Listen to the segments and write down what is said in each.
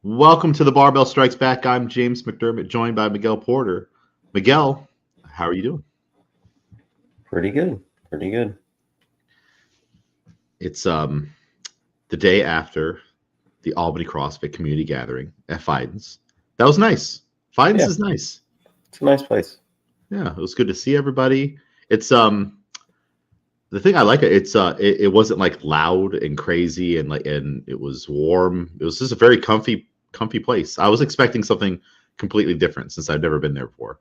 Welcome to the Barbell Strikes Back. I'm James McDermott, joined by Miguel Porter. Miguel, how are you doing? Pretty good. Pretty good. It's the day after the Albany CrossFit community gathering at Fiden's. That was nice. Fiden's Yeah, is nice. it's a nice place. Yeah, it was good to see everybody. It's the thing I like it wasn't like loud and crazy and it was warm. It was just a very comfy place. I was expecting something completely different since I've never been there before.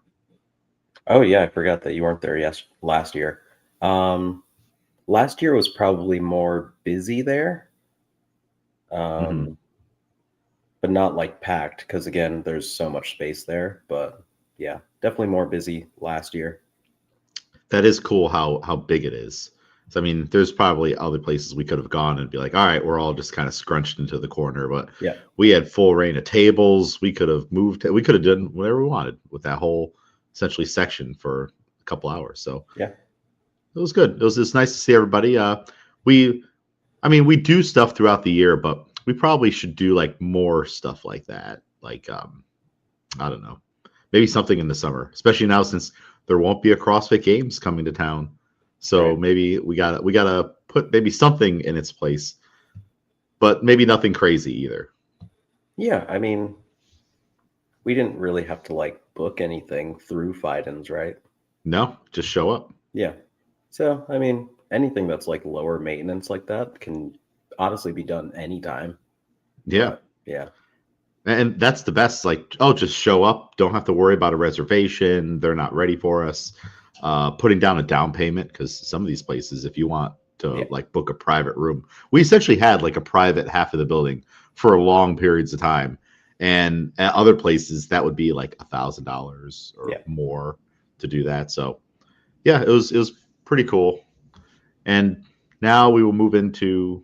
Oh yeah, I forgot that you weren't there last year. Um, Last year was probably more busy there, Hmm. um, but not like packed because again, there's so much space there. But yeah, definitely more busy last year. That is cool how big it is. So, I mean, there's probably other places we could have gone and be like, all right, we're all just kind of scrunched into the corner, but Yeah, we had full reign of tables. We could have moved. We could have done whatever we wanted with that whole essentially section for a couple hours. So yeah, it was good. It was just nice to see everybody. We, I mean, we do stuff throughout the year, but we probably should do like more stuff like that. Like, I don't know, maybe something in the summer, especially now since there won't be a CrossFit Games coming to town. So right. maybe we gotta put maybe something in its place, but maybe nothing crazy either. Yeah, I mean, we didn't really have to like book anything through Fidens, right? No, just show up. Yeah. So, I mean, anything that's like lower maintenance like that can honestly be done anytime. Yeah, But yeah, and that's the best. Like, oh, just show up. Don't have to worry about a reservation. They're not ready for us. Putting down a down payment because some of these places, if you want to yeah, like book a private room, we essentially had like a private half of the building for long periods of time, and at other places that would be like $1,000 or yeah. more to do that. So yeah, it was pretty cool. And now we will move into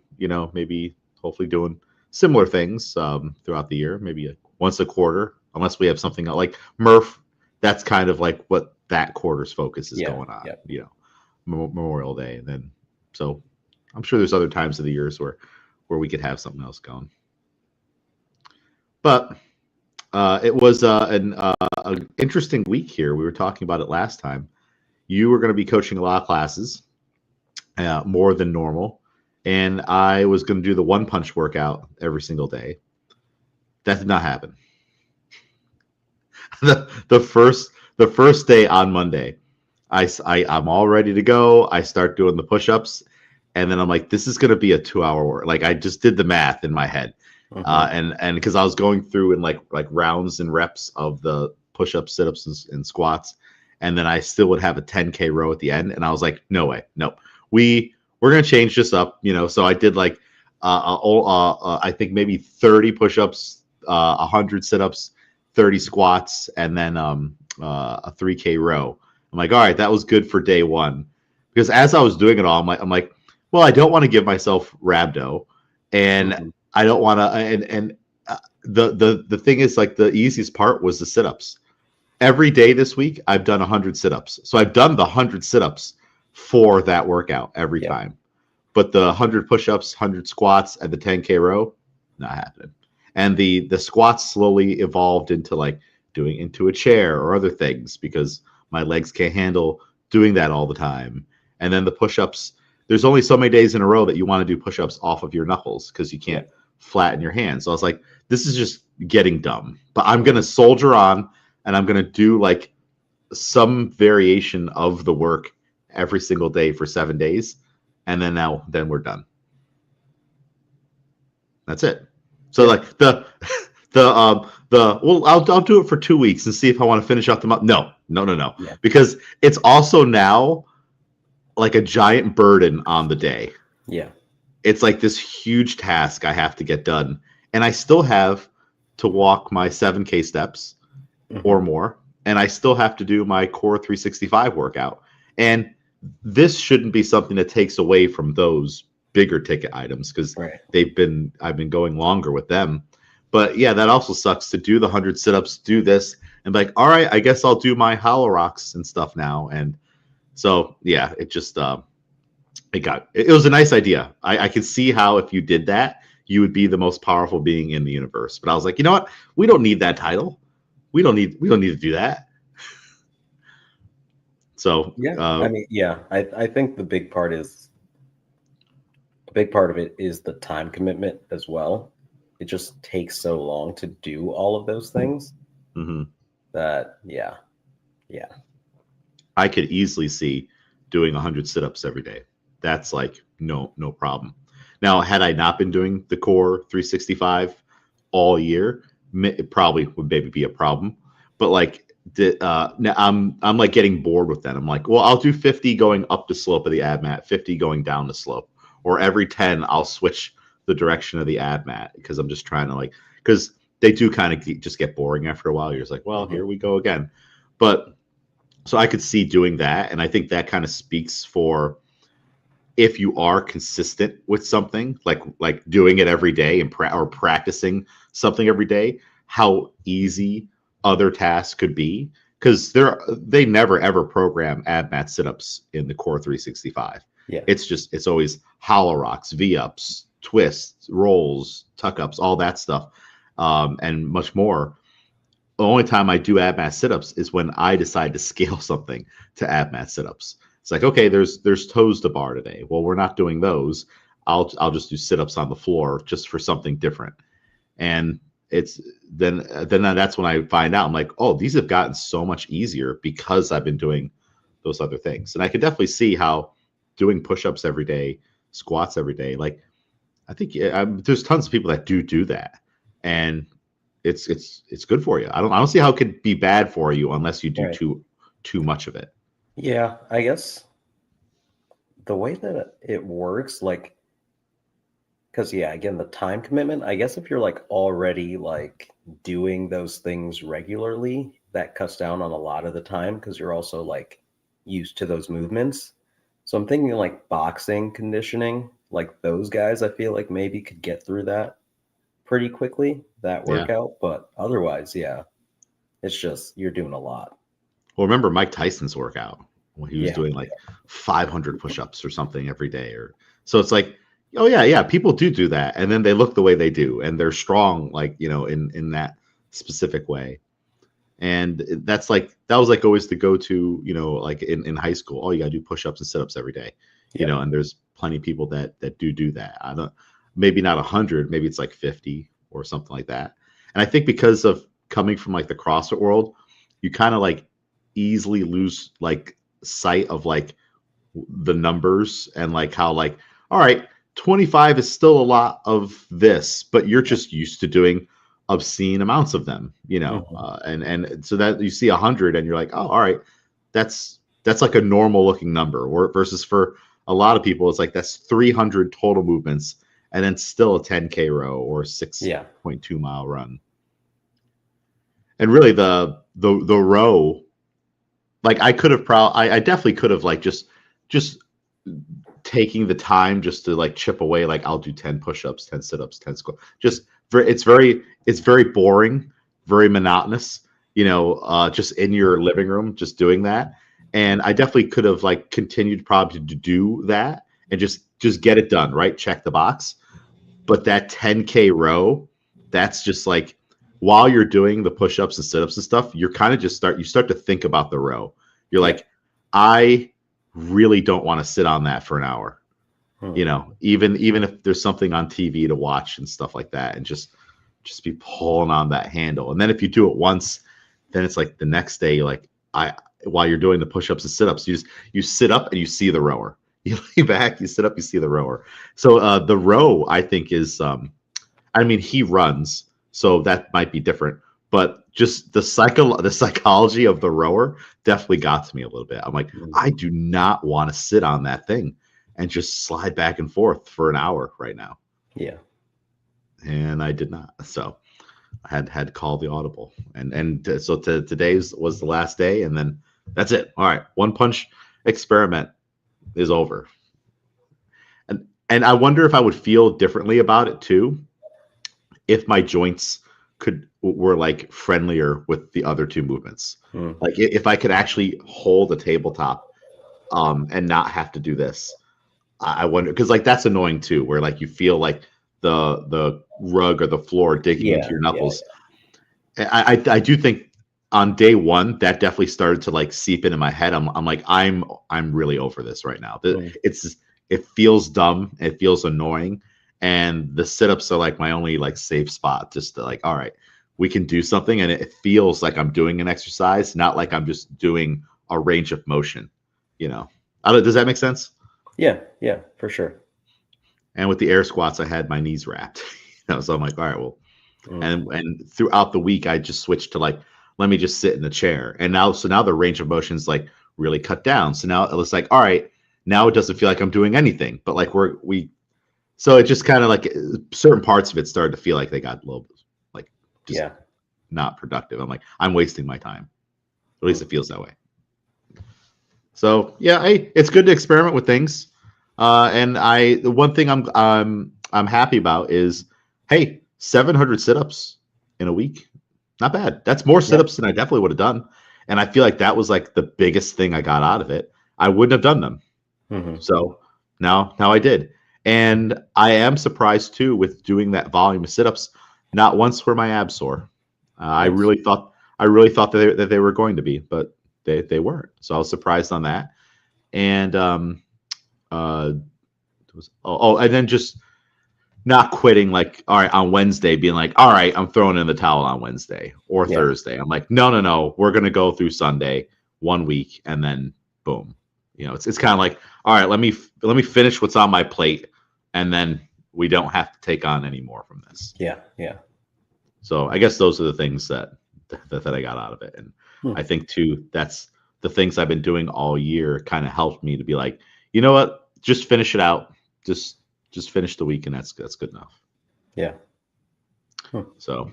maybe hopefully doing similar things throughout the year, maybe once a quarter, unless we have something like Murph. That's kind of like what that quarter's focus is Yeah, going on, yeah, Memorial Day, and then so I'm sure there's other times of the years where we could have something else going. But it was an interesting week here. We were talking about it last time. You were going to be coaching a lot of classes, more than normal. And I was going to do the one punch workout every single day. That did not happen. The first day on Monday, I'm all ready to go. I start doing the push ups, and then I'm like, this is going to be a 2 hour work. Like I just did the math in my head, hmm and because I was going through in like rounds and reps of the push ups, sit ups, and squats, and then I still would have a 10K row at the end, and I was like, no way, nope. We're gonna change this up, So I did like I think maybe 30 push ups, 100 sit ups, 30 squats, and then a 3K row. I'm like, all right, that was good for day one. Because as I was doing it all, I'm like, well, I don't want to give myself rhabdo, and hmm I don't want to. And the thing is, like, the easiest part was the sit ups. Every day this week, I've done 100 sit ups. So I've done the 100 sit ups for that workout every Yeah, time. But the 100 push ups, 100 squats, and the 10K row, not happening. And the squats slowly evolved into like doing into a chair or other things because my legs can't handle doing that all the time. And then the push ups, there's only so many days in a row that you want to do push ups off of your knuckles because you yeah, can't flatten your hands. So I was like, this is just getting dumb. But I'm going to soldier on and I'm going to do like some variation of the work every single day for 7 days. And then we're done. That's it. So yeah, like the well, I'll do it for 2 weeks and see if I want to finish out the month. No, no, no, no, yeah, because it's also now like a giant burden on the day. yeah. It's like this huge task I have to get done, and I still have to walk my 7K steps or hmm more, and I still have to do my core 365 workout. And this shouldn't be something that takes away from those bigger ticket items because Right. I've been going longer with them. But yeah, that also sucks to do the 100 sit-ups, do this, and be like, all right, I guess I'll do my hollow rocks and stuff now. And so yeah, it just it was a nice idea. I can see how if you did that, you would be the most powerful being in the universe. But I was like, you know what? We don't need that title. We don't need to do that. So Yeah. I mean, yeah, I think the big part of it is the time commitment as well. It just takes so long to do all of those things mhm. that, yeah. I could easily see doing 100 sit-ups every day. That's like no problem. Now, had I not been doing the core 365 all year, it probably would maybe be a problem. But like, now I'm like getting bored with that. I'm like, well, I'll do 50 going up the slope of the ab mat, 50 going down the slope, or every 10 I'll switch the direction of the ab mat because I'm just trying to like because they do kind of just get boring after a while. You're just like, well, here we go again. But so I could see doing that, and I think that kind of speaks for if you are consistent with something, like doing it every day and or practicing something every day, how easy other tasks could be. Because they never ever program ab mat sit-ups in the Core 365. Yeah. It's always hollow rocks, V-ups, twists, rolls, tuck-ups, all that stuff, and much more. The only time I do ab mat sit-ups is when I decide to scale something to ab mat sit-ups. It's like, okay, there's toes to bar today. Well, we're not doing those. I'll just do sit-ups on the floor just for something different. And it's then that's when I find out I'm like, oh, these have gotten so much easier because I've been doing those other things. And I could definitely see how doing push-ups every day, squats every day, like I think there's tons of people that do that. And it's good for you. I don't see how it could be bad for you unless you do Right. too much of it. Yeah, I guess the way that it works, like, because yeah, again, the time commitment, I guess if you're like already like doing those things regularly, that cuts down on a lot of the time because you're also like used to those movements. So I'm thinking like boxing conditioning, like those guys, I feel like maybe could get through that pretty quickly, that Yeah. workout. But otherwise, yeah, it's just you're doing a lot. Well, remember Mike Tyson's workout when he was Yeah. doing like 500 push-ups or something every day, or so it's like, oh yeah, people do that, and then they look the way they do, and they're strong, like in that specific way. And that's like that was like always the go-to, like in high school. Oh, you gotta do push-ups and sit-ups every day, Yeah. and there's plenty of people that do that. I don't, maybe not 100, maybe it's like 50 or something like that. And I think because of coming from like the CrossFit world, you kind of like easily lose like sight of like the numbers and like how like, all right, 25 is still a lot of this, but you're just used to doing obscene amounts of them, Mhm. and so that you see 100 and you're like, oh, all right, that's like a normal looking number, or versus for a lot of people it's like that's 300 total movements and then still a 10K row or Yeah. 6.2 mile run. And really the row, like I could have I definitely could have like just taking the time just to like chip away, like I'll do 10 push-ups, 10 sit-ups, 10 squats. Just it's very boring, very monotonous, just in your living room, just doing that. And I definitely could have like continued probably to do that and just get it done, right? Check the box. But that 10K row, that's just like while you're doing the push-ups and sit-ups and stuff, you're kind of you start to think about the row. You're Yeah. like, I really don't want to sit on that for an hour. Hmm. Even if there's something on TV to watch and stuff like that, and just be pulling on that handle. And then if you do it once, then it's like the next day, you're like, while you're doing the push-ups and sit-ups, you sit up and you see the rower. You lay back, you sit up, you see the rower. So the row, I think, is I mean, he runs, so that might be different. But just the psychology of the rower definitely got to me a little bit. I'm like, Mhm. I do not want to sit on that thing and just slide back and forth for an hour right now. Yeah. And I did not. So I had to call the audible. So today's was the last day, and then that's it. All right, one punch experiment is over. And I wonder if I would feel differently about it too if my joints were like friendlier with the other two movements. Hmm. Like if I could actually hold a tabletop and not have to do this. I wonder, because like that's annoying too, where like you feel like the rug or the floor digging into Yeah, your yeah, knuckles. I do think on day one that definitely started to like seep into my head. I'm like I'm really over this right now. mm, It feels dumb. It feels annoying, and the sit-ups are like my only like safe spot. Just to like, all right, we can do something, and it feels like I'm doing an exercise, not like I'm just doing a range of motion. You know, does that make sense? yeah, yeah, for sure. And with the air squats, I had my knees wrapped. So I'm like, all right, well, Mm, and throughout the week, I just switched to like, let me just sit in the chair. And now the range of motion is like really cut down. So now it's like, all right, now it doesn't feel like I'm doing anything, but like so it just kind of like certain parts of it started to feel like they got a little like just yeah. not productive. I'm like, I'm wasting my time. At least Mm, it feels that way. So yeah, it's good to experiment with things. And the one thing I'm happy about is, hey, 700 sit-ups in a week, not bad. That's more yeah. sit-ups than I definitely would have done, and I feel like that was like the biggest thing I got out of it. I wouldn't have done them, Hmm. so now I did, and I am surprised too with doing that volume of sit-ups. Not once were my abs sore. Nice. I really thought that they were going to be, but they weren't. So I was surprised on that. And uh and then just not quitting, like, all right, on Wednesday being like, all right, I'm throwing in the towel on Wednesday or Yeah, Thursday. I'm like, no, we're gonna go through Sunday 1 week, and then boom. It's kind of like, all right, let me finish what's on my plate, and then we don't have to take on any more from this. yeah, yeah. So I guess those are the things that I got out of it. And Hmm. I think too, that's the things I've been doing all year kind of helped me to be like, you know what, just finish it out. Just finish the week, and that's good enough. Yeah. Hmm. So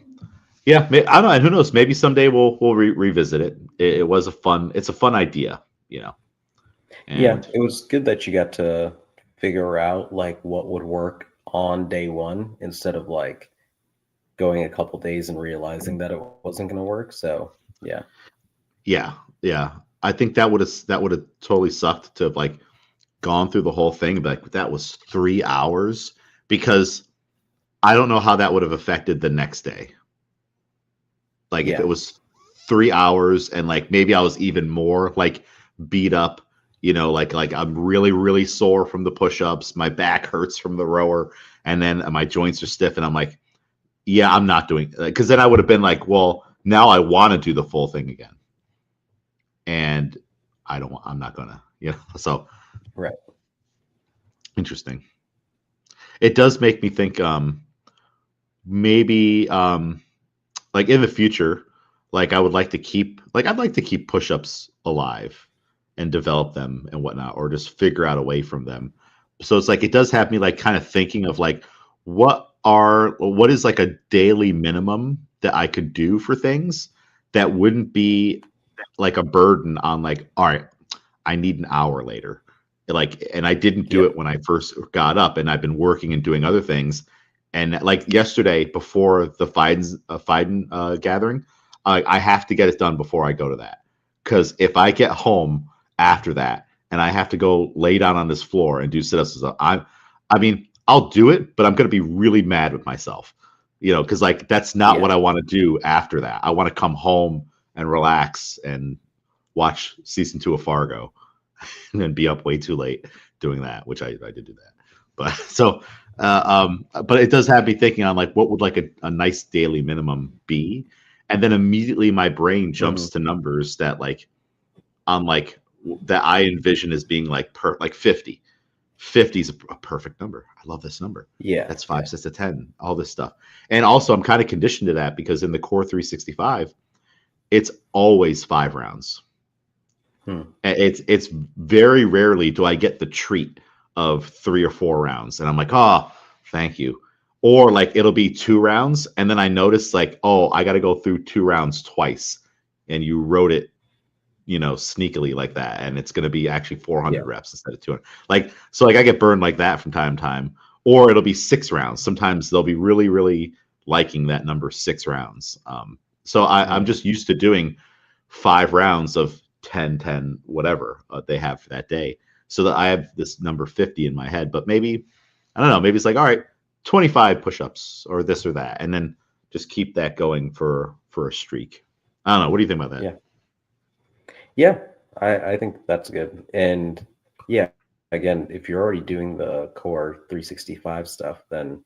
yeah, I don't know. And who knows? Maybe someday we'll revisit it. It's a fun idea, you know. Yeah, And it was good that you got to figure out like what would work on day one instead of like going a couple days and realizing that it wasn't going to work. So, yeah. yeah, yeah, I think that would have totally sucked to have like gone through the whole thing, but like, that was 3 hours, because I don't know how that would have affected the next day. Like if Yeah. it was 3 hours and like maybe I was even more like beat up, like I'm really, really sore from the push-ups, my back hurts from the rower, and then my joints are stiff, and I'm like, yeah, I'm not doing, because then I would have been like, well, now I want to do the full thing again. And I'm not gonna, so Right. interesting. It does make me think, maybe like in the future, like I'd like to keep push-ups alive and develop them and whatnot, or just figure out a way from them. So it's like it does have me like kind of thinking of like what is like a daily minimum that I could do for things that wouldn't be like a burden on, like, all right, I need an hour later. Like, and I didn't do Yep. it when I first got up, and I've been working and doing other things. And like yesterday, before the Fiden gathering, I have to get it done before I go to that. Because if I get home after that and I have to go lay down on this floor and do sit-ups, I mean, I'll do it, but I'm going to be really mad with myself, because like that's not Yeah. what I want to do after that. I want to come home and relax and watch season 2 of Fargo, and then be up way too late doing that, which I did do that. But so, but it does have me thinking on like what would like a nice daily minimum be, and then immediately my brain Hmm. jumps to numbers that like on like that I envision as being like like 50. 50 is a perfect number. I love this number. Yeah. That's Yeah. 5 sets of 10. All this stuff, and also I'm kind of conditioned to that because in the core 365, it's always 5 rounds. Hmm. It's very rarely do I get the treat of 3 or 4 rounds, and I'm like, oh, thank you. Or like it'll be 2 rounds, and then I notice like, oh, I got to go through 2 rounds twice, and you wrote it, sneakily like that, and it's going to be actually 400 Yeah. reps instead of 200. Like so, like I get burned like that from time to time. Or it'll be 6 rounds. Sometimes they'll be really, really liking that number, 6 rounds. So I'm Hmm. just used to doing 5 rounds of 10, 10, whatever they have for that day. So that I have this number 50 in my head. But maybe, I don't know, maybe it's like, all right, 25 push-ups or this or that, and then just keep that going for a streak. I don't know. What do you think about that? Yeah, I think that's good. And yeah, again, if you're already doing the core 365 stuff, then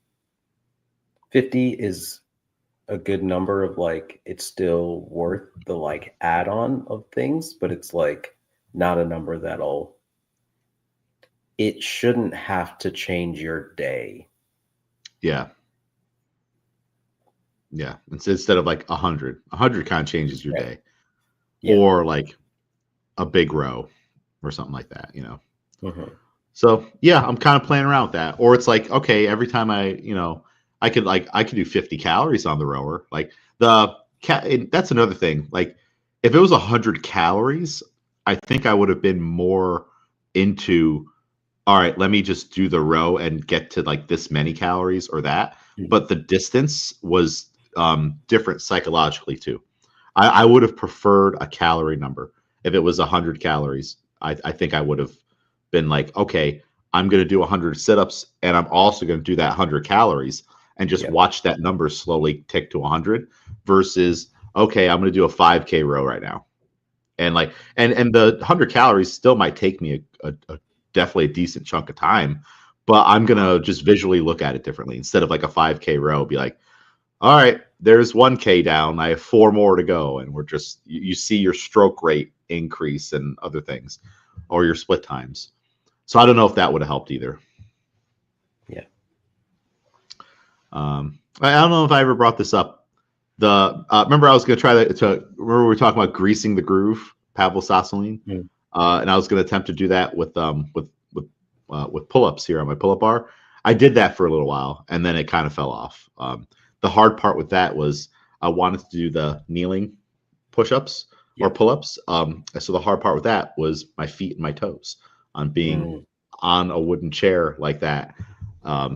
50 is a good number of like, it's still worth the like add-on of things, but it's like not a number it shouldn't have to change your day. Yeah. Yeah. Instead of like 100 kind of changes your day, or like a big row or something like that, you know? Mm-hmm. So yeah, I'm kind of playing around with that. Or it's like, okay, every time I could do 50 calories on the rower. Like that's another thing. Like if it was 100 calories, I think I would have been more into, all right, let me just do the row and get to like this many calories or that. But the distance was different psychologically too. I would have preferred a calorie number. If it was 100 calories, I think I would have been like, okay, I'm going to do 100 sit-ups and I'm also going to do that 100 calories and just watch that number slowly tick to 100 versus, okay, I'm going to do a 5K row right now. And like, and the 100 calories still might take me a definitely a decent chunk of time, but I'm going to just visually look at it differently. Instead of like a 5K row, be like, all right, there's 1K down. I have 4 more to go. And we're just, you see your stroke rate increase and other things, or your split times. So I don't know if that would have helped either. Yeah. I don't know if I ever brought this up. Remember I was going to try that. Remember we were talking about greasing the groove, Pavel Sassolin, and I was going to attempt to do that with pull-ups here on my pull-up bar. I did that for a little while, and then it kind of fell off. The hard part with that was I wanted to do the kneeling push-ups or pull-ups. So the hard part with that was my feet and my toes on being on a wooden chair like that.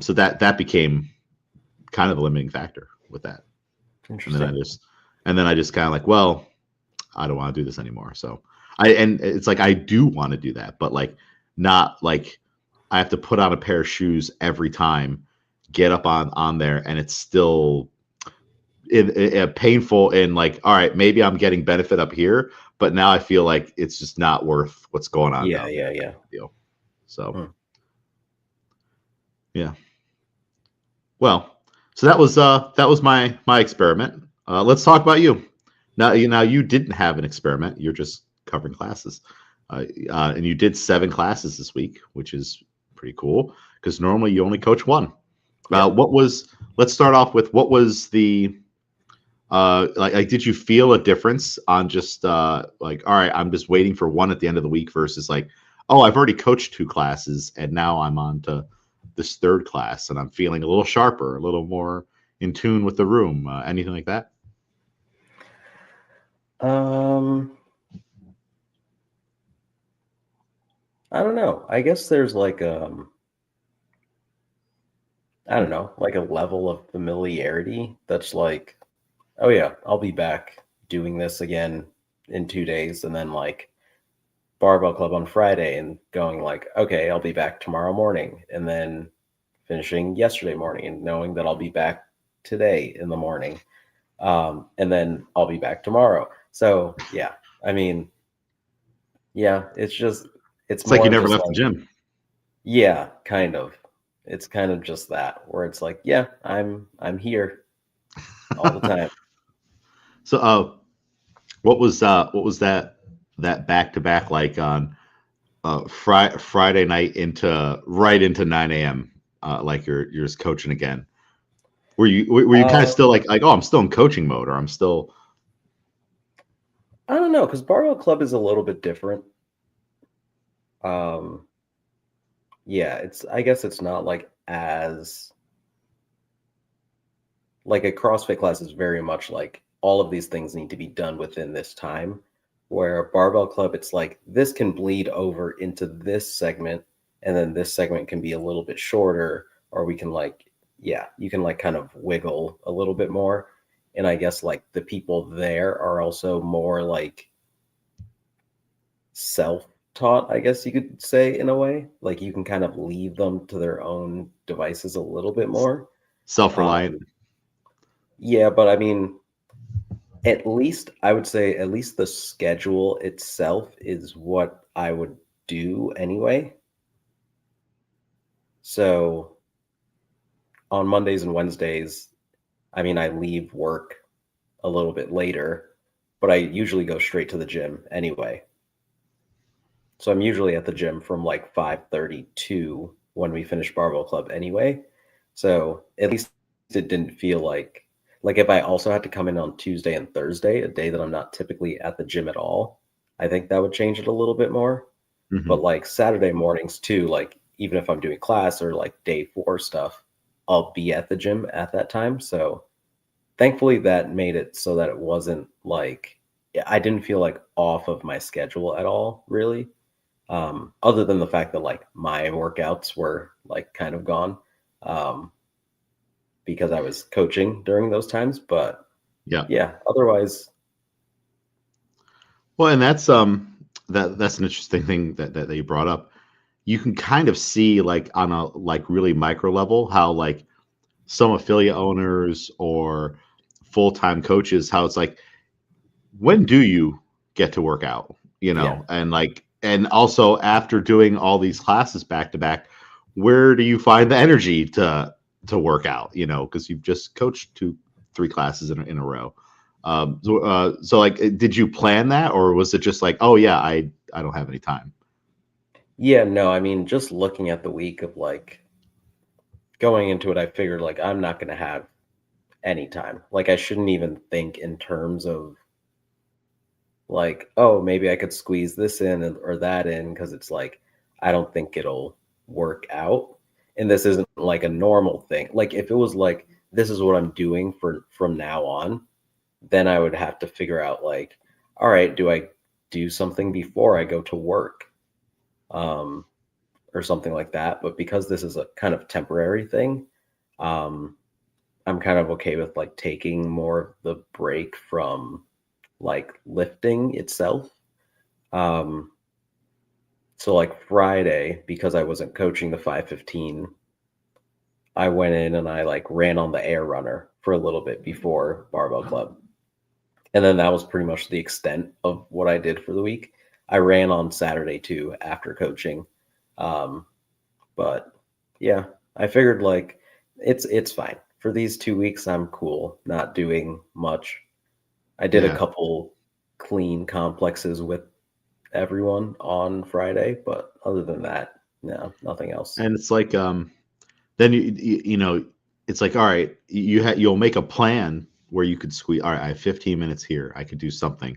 So that became kind of a limiting factor with that. Interesting. And then I just kind of like, well, I don't want to do this anymore. So and it's like I do want to do that, but like not like I have to put on a pair of shoes every time, get up on there, and it's still painful and like, all right, maybe I'm getting benefit up here, but now I feel like it's just not worth what's going on. Yeah. Deal. So yeah. Well, so that was my experiment. Let's talk about you. Now you didn't have an experiment. You're just covering classes, and you did 7 classes this week, which is pretty cool because normally you only coach 1. Let's start off with what was the like did you feel a difference on just like, all right, I'm just waiting for 1 at the end of the week versus like, oh, I've already coached 2 classes and now I'm on to this 3rd class and I'm feeling a little sharper, a little more in tune with the room, anything like that? I don't know. I guess there's like I don't know, like a level of familiarity that's like, oh yeah, I'll be back doing this again in 2 days, and then like Barbell Club on Friday and going like, okay, I'll be back tomorrow morning, and then finishing yesterday morning and knowing that I'll be back today in the morning. And then I'll be back tomorrow. So yeah, I mean, yeah, it's like more you never just left like, the gym. yeah, kind of. It's kind of just that where it's like, yeah, I'm here all the time. So what was that back to back like on Friday night into right into 9 a.m. Like you're just coaching again? Were you kind of still like, oh, I'm still in coaching mode, or I'm still? I don't know, because Barbell Club is a little bit different. Yeah, I guess it's not like as like a CrossFit class is very much like all of these things need to be done within this time. Where a Barbell Club, it's like this can bleed over into this segment, and then this segment can be a little bit shorter, or we can like, yeah, you can like kind of wiggle a little bit more. And I guess like the people there are also more like self-taught, I guess you could say, in a way. Like you can kind of leave them to their own devices a little bit more. Self-reliant. Yeah, but I mean, at least I would say at least the schedule itself is what I would do anyway. So on Mondays and Wednesdays, I mean, I leave work a little bit later, but I usually go straight to the gym anyway. So I'm usually at the gym from like 5:30 to when we finish Barbell Club anyway. So at least it didn't feel like if I also had to come in on Tuesday and Thursday, a day that I'm not typically at the gym at all, I think that would change it a little bit more. Mhm. But like Saturday mornings too, like even if I'm doing class or like day 4 stuff, I'll be at the gym at that time. So thankfully that made it so that it wasn't like I didn't feel like off of my schedule at all, really. Other than the fact that like my workouts were like kind of gone um, because I was coaching during those times. But Yeah. yeah, otherwise, Well, and that's an interesting thing that you brought up. You can kind of see like on a like really micro level how like some affiliate owners or full-time coaches, how it's like, when do you get to work out? You yeah, know, and like, and also after doing all these classes back to back, where do you find the energy to work out? You know, because you've just coached 3 classes in a row. So like, did you plan that, or was it just like, oh yeah, I don't have any time? yeah, no, I mean, just looking at the week of like going into it, I figured like I'm not going to have any time. Like I shouldn't even think in terms of like, oh, maybe I could squeeze this in or that in because it's like I don't think it'll work out. And this isn't like a normal thing. Like if it was like this is what I'm doing for from now on, then I would have to figure out like, all right, do I do something before I go to work? Um, or something like that. But because this is a kind of temporary thing, um, I'm kind of okay with like taking more of the break from like lifting itself. Um, so like Friday, because I wasn't coaching the 515, I went in and I like ran on the air runner for a little bit before Barbell Club. And then that was pretty much the extent of what I did for the week. I ran on Saturday too after coaching. Um, but yeah, I figured like it's fine. For these 2 weeks, I'm cool not doing much. I did a Yeah. couple clean complexes with everyone on Friday, but other than that, no, nothing else. And it's like, then you know, it's like, all right, you'll make a plan where you could squeeze. All right, I have 15 minutes here. I could do something,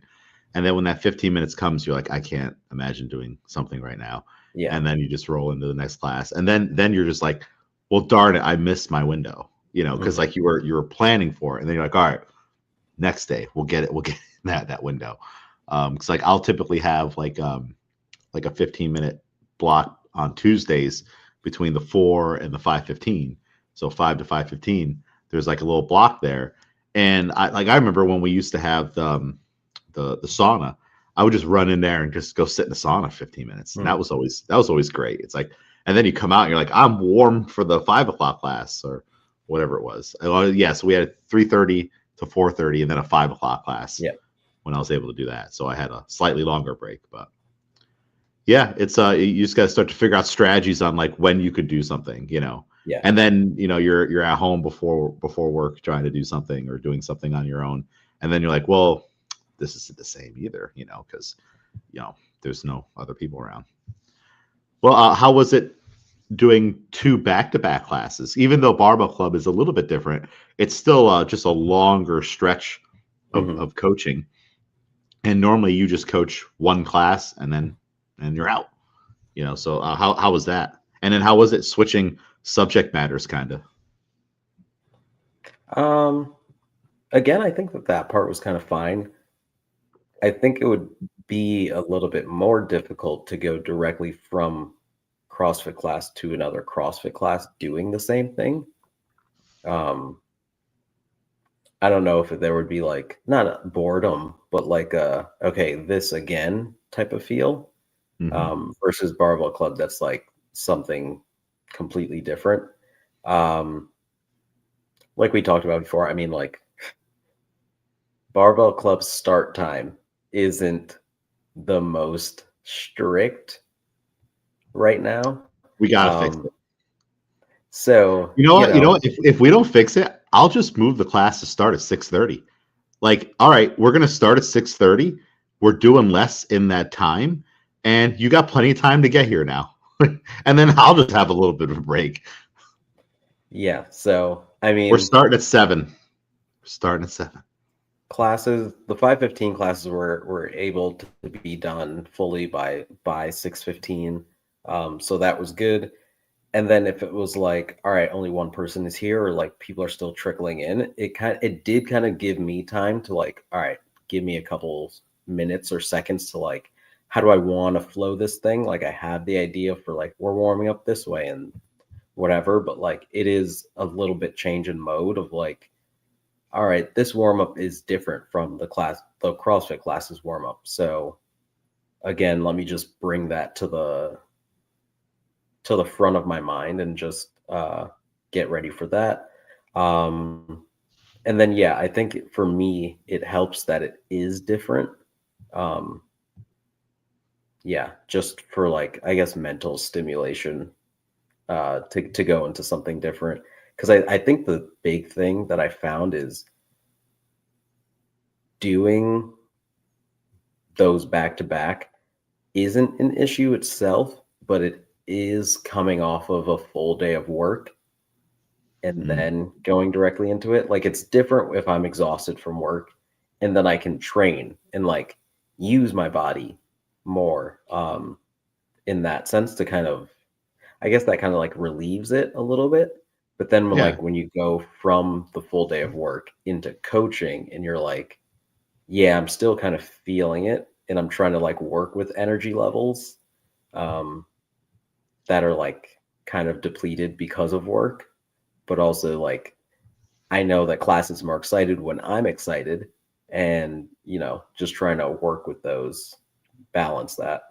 and then when that 15 minutes comes, you're like, I can't imagine doing something right now, Yeah. and then you just roll into the next class, and then you're just like, well, darn it, I missed my window, you know, because Mhm. like you were planning for it, and then you're like, all right, next day we'll get that window, because like I'll typically have like a 15-minute block on Tuesdays between the 4 and the 5:15. So 5 to 5:15, there's like a little block there. And I remember when we used to have the sauna, I would just run in there and just go sit in the sauna 15 minutes. And Mm. that was always great. It's like, and then you come out and you're like, I'm warm for the 5 o'clock class or whatever it was. Yeah, so we had 3:30 to 4:30 and then a 5 o'clock class Yeah. when I was able to do that. So I had a slightly longer break, but yeah, it's you just got to start to figure out strategies on like when you could do something, you know. Yeah. And then, you know, you're at home before work trying to do something or doing something on your own. And then you're like, well, this isn't the same either, you know, cuz you know, there's no other people around. Well, how was it doing 2 back-to-back classes? Even though Barbell Club is a little bit different, it's still just a longer stretch Mhm. of coaching. And normally you just coach one class and you're out. You know, so how was that? And then how was it switching subject matters, kind of? Um, Again, I think that that part was kind of fine. I think it would be a little bit more difficult to go directly from CrossFit class to another CrossFit class doing the same thing. Um, I don't know if there would be like not a boredom, but like a okay, this again type of feel Hmm. versus Barbell Club. That's like something completely different. Um, like we talked about before, I mean, like barbell club's start time isn't the most strict right now. We gotta fix it. So, You know what? You know what? If we don't fix it, I'll just move the class to start at 6:30. Like, all right, we're gonna start at 6:30. We're doing less in that time, and you got plenty of time to get here now. And then I'll just have a little bit of a break. yeah. So, I We're mean, starting at 7. We're starting at 7. classes, the 5:15 classes were able to be done fully by 6:15. So that was good. And then if it was like, all right, only one person is here, or like people are still trickling in, it did kind of give me time to like, all right, give me a couple minutes or seconds to like, how do I want to flow this thing? Like I have the idea for like we're warming up this way and whatever, but like it is a little bit change in mode of like, all right, this warm up is different from the CrossFit classes warm up. So again, let me just bring that to the front of my mind and just get ready for that. And then, yeah, I think for me, it helps that it is different. Yeah, just for like, I guess, mental stimulation to go into something different. Because I think the big thing that I found is doing those back to back isn't an issue itself, but it is coming off of a full day of work and then going directly into it. Like it's different if I'm exhausted from work and then I can train and like use my body more in that sense to kind of, I guess that kind of like relieves it a little bit. But then when, Yeah. like when you go from the full day of work into coaching and you're like, yeah, I'm still kind of feeling it and I'm trying to like work with energy levels that are like kind of depleted because of work, but also like I know that class is more excited when I'm excited and, just trying to work with those, balance that.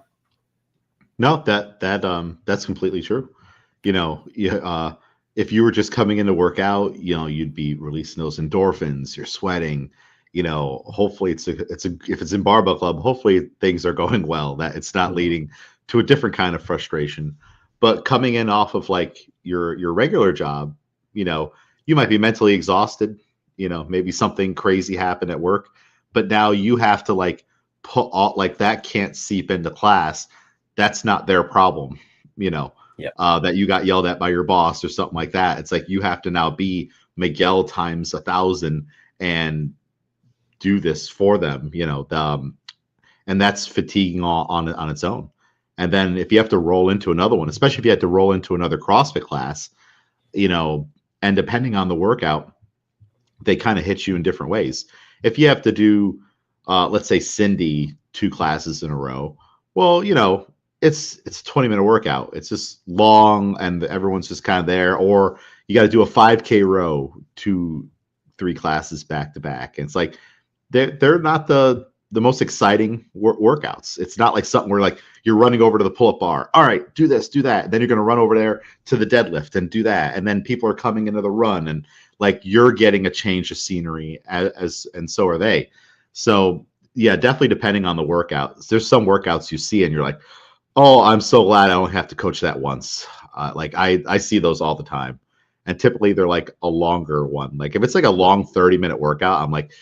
No, that's completely true. If you were just coming in to work out, you'd be releasing those endorphins. You're sweating. Hopefully if it's in barbell club, hopefully things are going well. That it's not leading to a different kind of frustration. But coming in off of like your regular job, you might be mentally exhausted. Maybe something crazy happened at work, but now you have to like put all like that can't seep into class. That's not their problem, Yeah. that you got yelled at by your boss or something like that. It's like you have to now be Miguel times 1,000 and do this for them, and that's fatiguing on its own. And then if you have to roll into another one, especially if you had to roll into another CrossFit class, and depending on the workout, they kind of hit you in different ways. If you have to do, let's say Cindy 2 classes in a row, well, it's a 20-minute workout. It's just long and everyone's just kind of there. Or you got to do a 5K row, 2-3 classes back to back. And it's like they're not the most exciting workouts. It's not like something where like you're running over to the pull-up bar. All right, do this, do that. Then you're going to run over there to the deadlift and do that. And then people are coming into the run and like you're getting a change of scenery as and so are they. So yeah, definitely depending on the workouts. There's some workouts you see and you're like, oh, I'm so glad I don't have to coach that once. Like I see those all the time. And typically they're like a longer one. Like if it's like a long 30-minute workout, I'm like,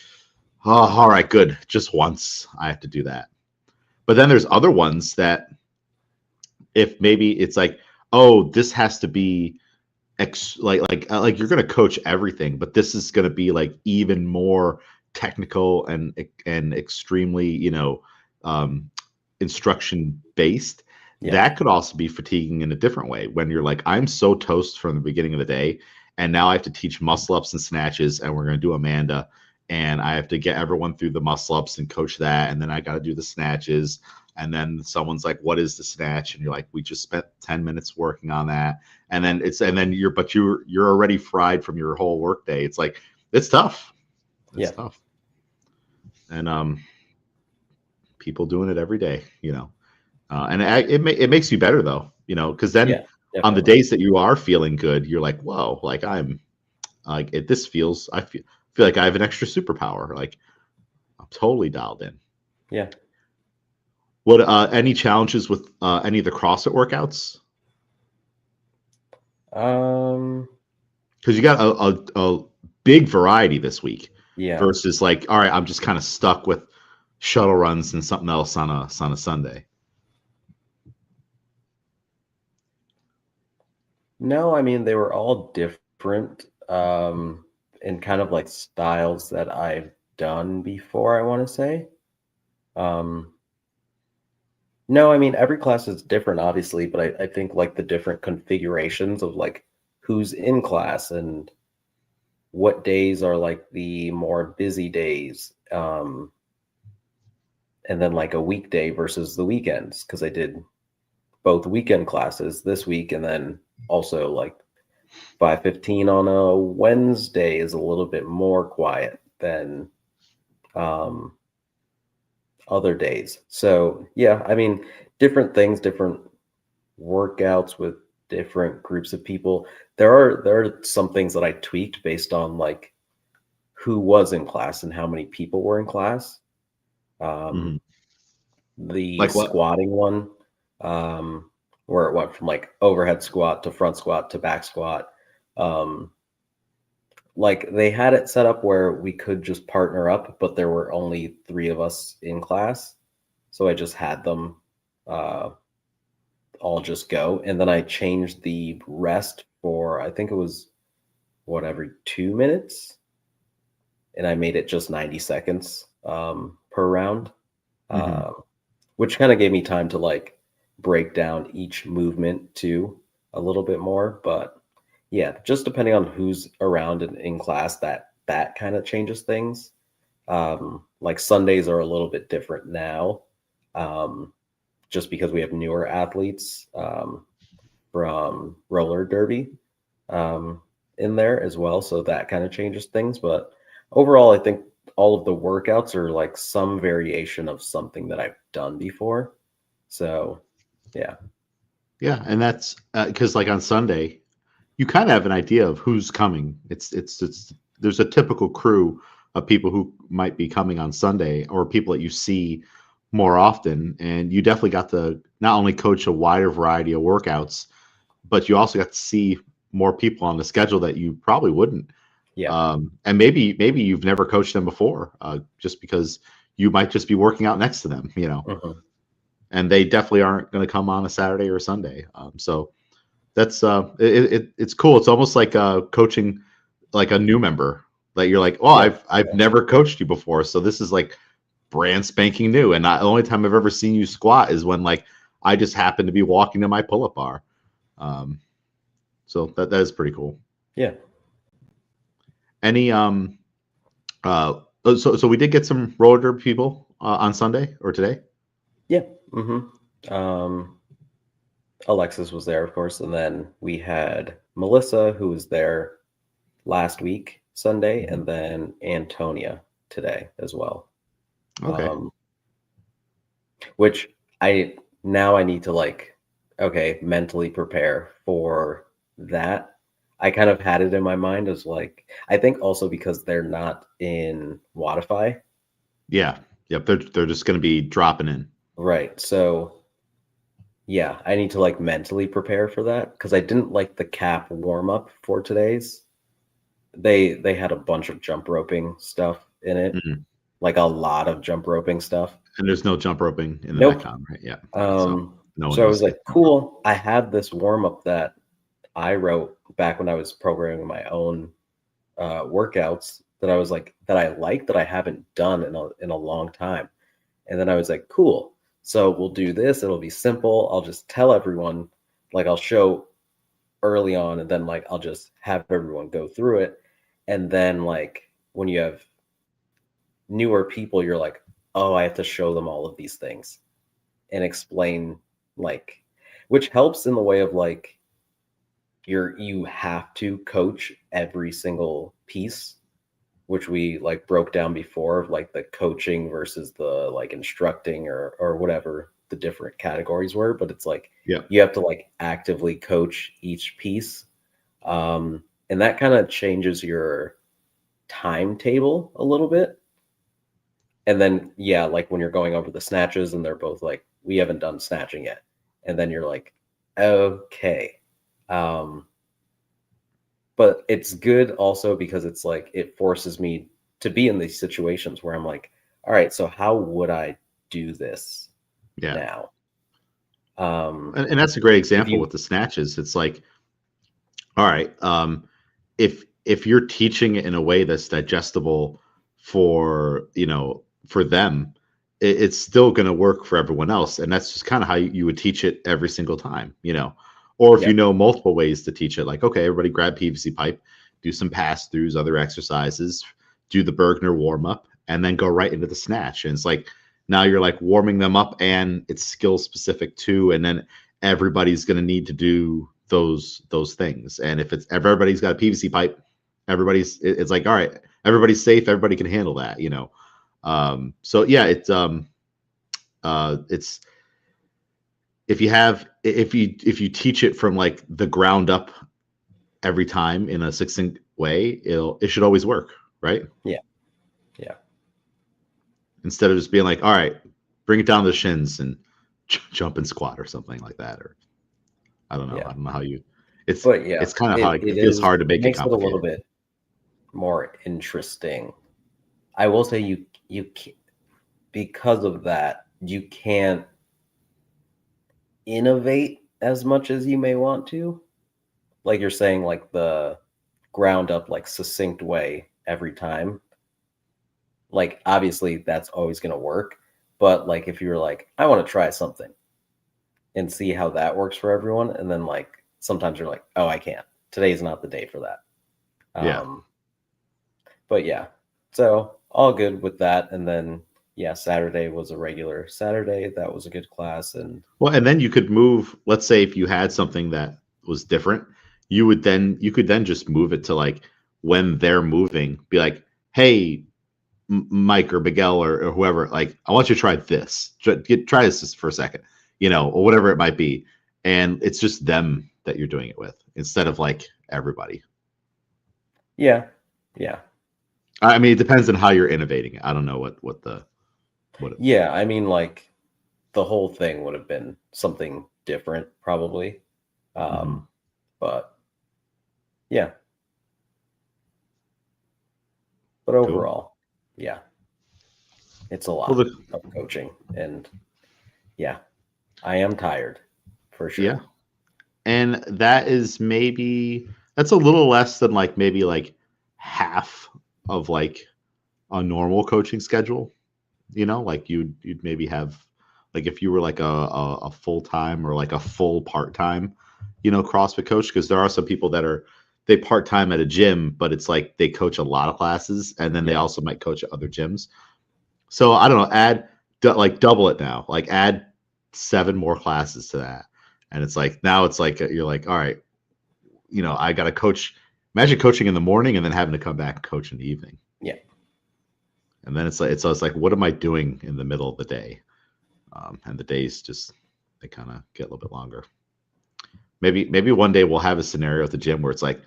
oh, all right, good. Just once I have to do that. But then there's other ones that if maybe it's like, oh, this has to be like you're going to coach everything, but this is going to be like even more technical and extremely, instruction based. Yeah. That could also be fatiguing in a different way when you're like, I'm so toast from the beginning of the day, and now I have to teach muscle ups and snatches, and we're going to do Amanda, and I have to get everyone through the muscle ups and coach that, and then I got to do the snatches, and then someone's like, what is the snatch? And you're like, we just spent 10 minutes working on that, and then you're already fried from your whole work day. It's like it's tough. It's tough. And people doing it every day, and it makes you better though, because then on the days that you are feeling good, you're like, whoa, like I'm like this feels, feel like I have an extra superpower. Like I'm totally dialed in. Yeah. What any challenges with any of the CrossFit workouts? Because you got a big variety this week Yeah. versus like, all right, I'm just kind of stuck with shuttle runs and something else on a Sunday. No, I mean they were all different in kind of like styles that I've done before, I want to say. Um no, I mean every class is different, obviously, but I think like the different configurations of like who's in class and what days are like the more busy days. And then like a weekday versus the weekends, because I did both weekend classes this week, and then also like 5:15 on a Wednesday is a little bit more quiet than um, other days. So yeah, I mean, different things, different workouts with different groups of people. There are some things that I tweaked based on like who was in class and how many people were in class. Um, Mm-hmm. the Like what? squatting one, um, where it went from like overhead squat to front squat to back squat. Um, like they had it set up where we could just partner up, but there were only three of us in class. So I just had them uh, all just go. And then I changed the rest for, I think it was what, every 2 minutes. And I made it just 90 seconds per round, Mm-hmm. uh, which kind of gave me time to like break down each movement too a little bit more. But yeah, just depending on who's around in class, that kind of changes things. Like Sundays are a little bit different now, um, just because we have newer athletes from roller derby um, in there as well, so that kind of changes things. But overall, I think all of the workouts are like some variation of something that I've done before. So yeah, Yeah, and that's because like on Sunday, you kind of have an idea of who's coming. It's there's a typical crew of people who might be coming on Sunday or people that you see more often, and you definitely got to not only coach a wider variety of workouts, but you also got to see more people on the schedule that you probably wouldn't. yeah, And maybe you've never coached them before, just because you might just be working out next to them, hmm, and they definitely aren't going to come on a Saturday or Sunday. So that's it's cool. It's almost like coaching like a new member that you're like, oh, yeah, I've never coached you before, so this is like brand spanking new. And the only time I've ever seen you squat is when like I just happened to be walking to my pull up bar. Um, so that is pretty cool. yeah, Any so we did get some roller derby people on Sunday or today. yeah. Um, Alexis was there, of course, and then we had Melissa, who was there last week, Sunday, Mhm. and then Antonia today as well. Okay. Um, which I need to like, okay, mentally prepare for that. I kind of had it in my mind as like, I think also because they're not in Wodify, Yeah. Yep. They're just going to be dropping in. right? So yeah, I need to like mentally prepare for that because I didn't like the cap warm up for today's. They had a bunch of jump roping stuff in it, Mhm. like a lot of jump roping stuff. And there's no jump roping in the Nope. Metcon, right? Yeah. So no one So I needs was to like, get jump rope. cool. I have this warm up that I wrote back when I was programming my own workouts that I was like that I like that I haven't done in a long time. And then I was like, cool. So we'll do this. It'll be simple. I'll just tell everyone, like I'll show early on, and then like I'll just have everyone go through it. And then like when you have newer people, you're like, oh, I have to show them all of these things and explain like, which helps in the way of like you have to coach every single piece, which we like broke down before of like the coaching versus the like instructing or whatever the different categories were. But it's like Yeah. you have to like actively coach each piece. And that kind of changes your timetable a little bit. And then, yeah, like when you're going over the snatches and they're both like, we haven't done snatching yet. And then you're like, okay. But it's good also because it's like, it forces me to be in these situations where I'm like, all right, so how would I do this now? And that's a great example with the snatches. It's like, all right, if you're teaching it in a way that's digestible for for them, it's still going to work for everyone else, and that's just kind of how you would teach it every single time, or if you know multiple ways to teach it, like, okay, everybody grab PVC pipe, do some pass throughs, other exercises, do the Bergner warm up, and then go right into the snatch. And it's like now you're like warming them up, and it's skill specific too, and then everybody's going to need to do those things. And if everybody's got a PVC pipe, it's like, all right, everybody's safe, everybody can handle that, so yeah, it's if you teach it from like the ground up every time in a succinct way, it should always work, right? Yeah. Instead of just being like, all right, bring it down to the shins and jump and squat or something like that, or I don't know. I don't know how you. It's kind of how it feels hard to make it complicated. It a little bit more interesting. I will say you because of that, you can't innovate as much as you may want to. Like you're saying, like the ground up, like succinct way every time. Like obviously that's always going to work, but like if you're like, I want to try something and see how that works for everyone, and then like sometimes you're like, oh, I can't. Today's not the day for that. But yeah, so all good with that. And then Saturday was a regular Saturday. That was a good class. And then you could move. Let's say if you had something that was different, you could then just move it to like when they're moving, be like, hey, Mike or Miguel or whoever, like, I want you to try this. Try this for a second, or whatever it might be. And it's just them that you're doing it with instead of like everybody. Yeah. I mean, it depends on how you're innovating it. I don't know what. Yeah, I mean, like the whole thing would have been something different, probably. But yeah. But overall, yeah, it's a lot of coaching, and yeah, I am tired for sure. Yeah, and that's a little less than like maybe like half of like a normal coaching schedule. Like you'd maybe have, like if you were like a full time or like a full part time, CrossFit coach, because there are some people that they part time at a gym, but it's like they coach a lot of classes, and then they also might coach at other gyms. So I don't know, double it now, like add 7 more classes to that, and it's like now it's like you're like, all right, I got to coach. Imagine coaching in the morning and then having to come back and coach in the evening. Yeah. And then it's like, what am I doing in the middle of the day? And the days they kind of get a little bit longer. Maybe one day we'll have a scenario at the gym where it's like,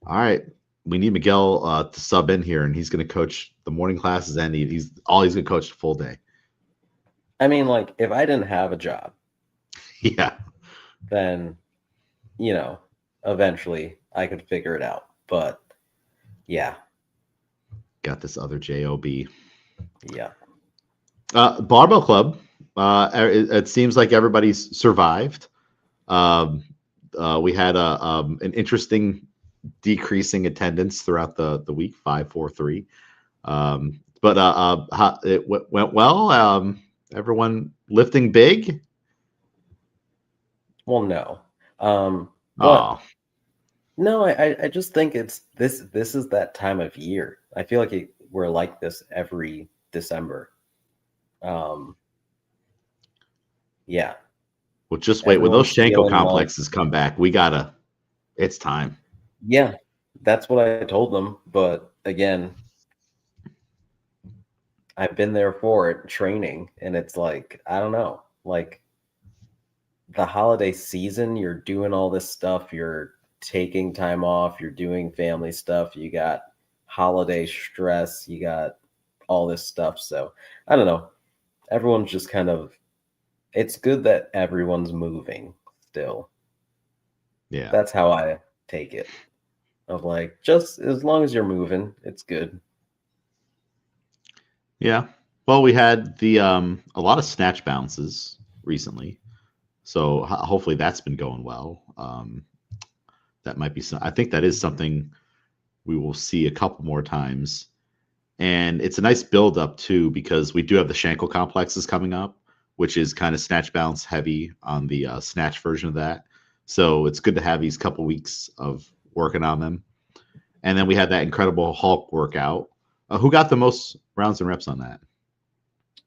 all right, we need Miguel to sub in here, and he's going to coach the morning classes, and he's going to coach the full day. I mean, like if I didn't have a job, then eventually I could figure it out. But yeah, got this other job. Yeah. Barbell Club. It seems like everybody's survived. We had an interesting decreasing attendance throughout the week, 543. But it went well. Everyone lifting big. Well, no. But no, I just think it's this is that time of year. I feel like we're like this every December. Yeah. Well, just wait. When those Shanko complexes come back, it's time. Yeah, that's what I told them. But again, I've been there for it, training, and it's like, I don't know, like the holiday season, you're doing all this stuff, you're taking time off, you're doing family stuff, you got holiday stress, you got all this stuff. So I don't know. Everyone's just kind of, it's good that everyone's moving still. Yeah. That's how I take it. Of like, just as long as you're moving, it's good. Yeah. Well, we had the a lot of snatch bounces recently, so hopefully that's been going well. That might be some. I think that is something we will see a couple more times, and it's a nice build up too because we do have the Shankel complexes coming up, which is kind of snatch bounce heavy on the snatch version of that. So it's good to have these couple weeks of working on them, and then we had that incredible Hulk workout. Who got the most rounds and reps on that?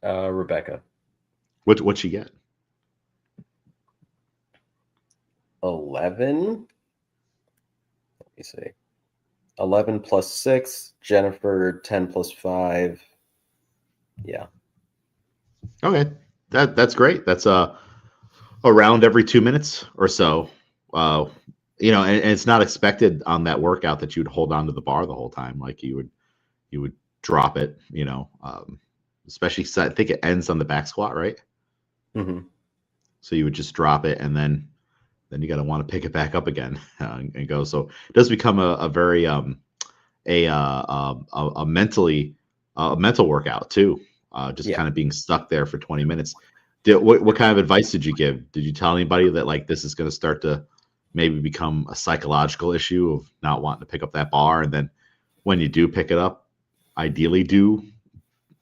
Rebecca. What'd she get? 11. Let me see. 11 plus 6. Jennifer, 10 plus 5. Yeah. Okay, that's great. That's a round every 2 minutes or so. And it's not expected on that workout that you'd hold on to the bar the whole time. Like you would drop it. Especially 'cause I think it ends on the back squat, right? Mm-hmm. So you would just drop it, and then you got to want to pick it back up again and go. So it does become a very mentally a mental workout too. Just kind of being stuck there for 20 minutes. What kind of advice did you give? Did you tell anybody that like this is going to start to maybe become a psychological issue of not wanting to pick up that bar, and then when you do pick it up, ideally do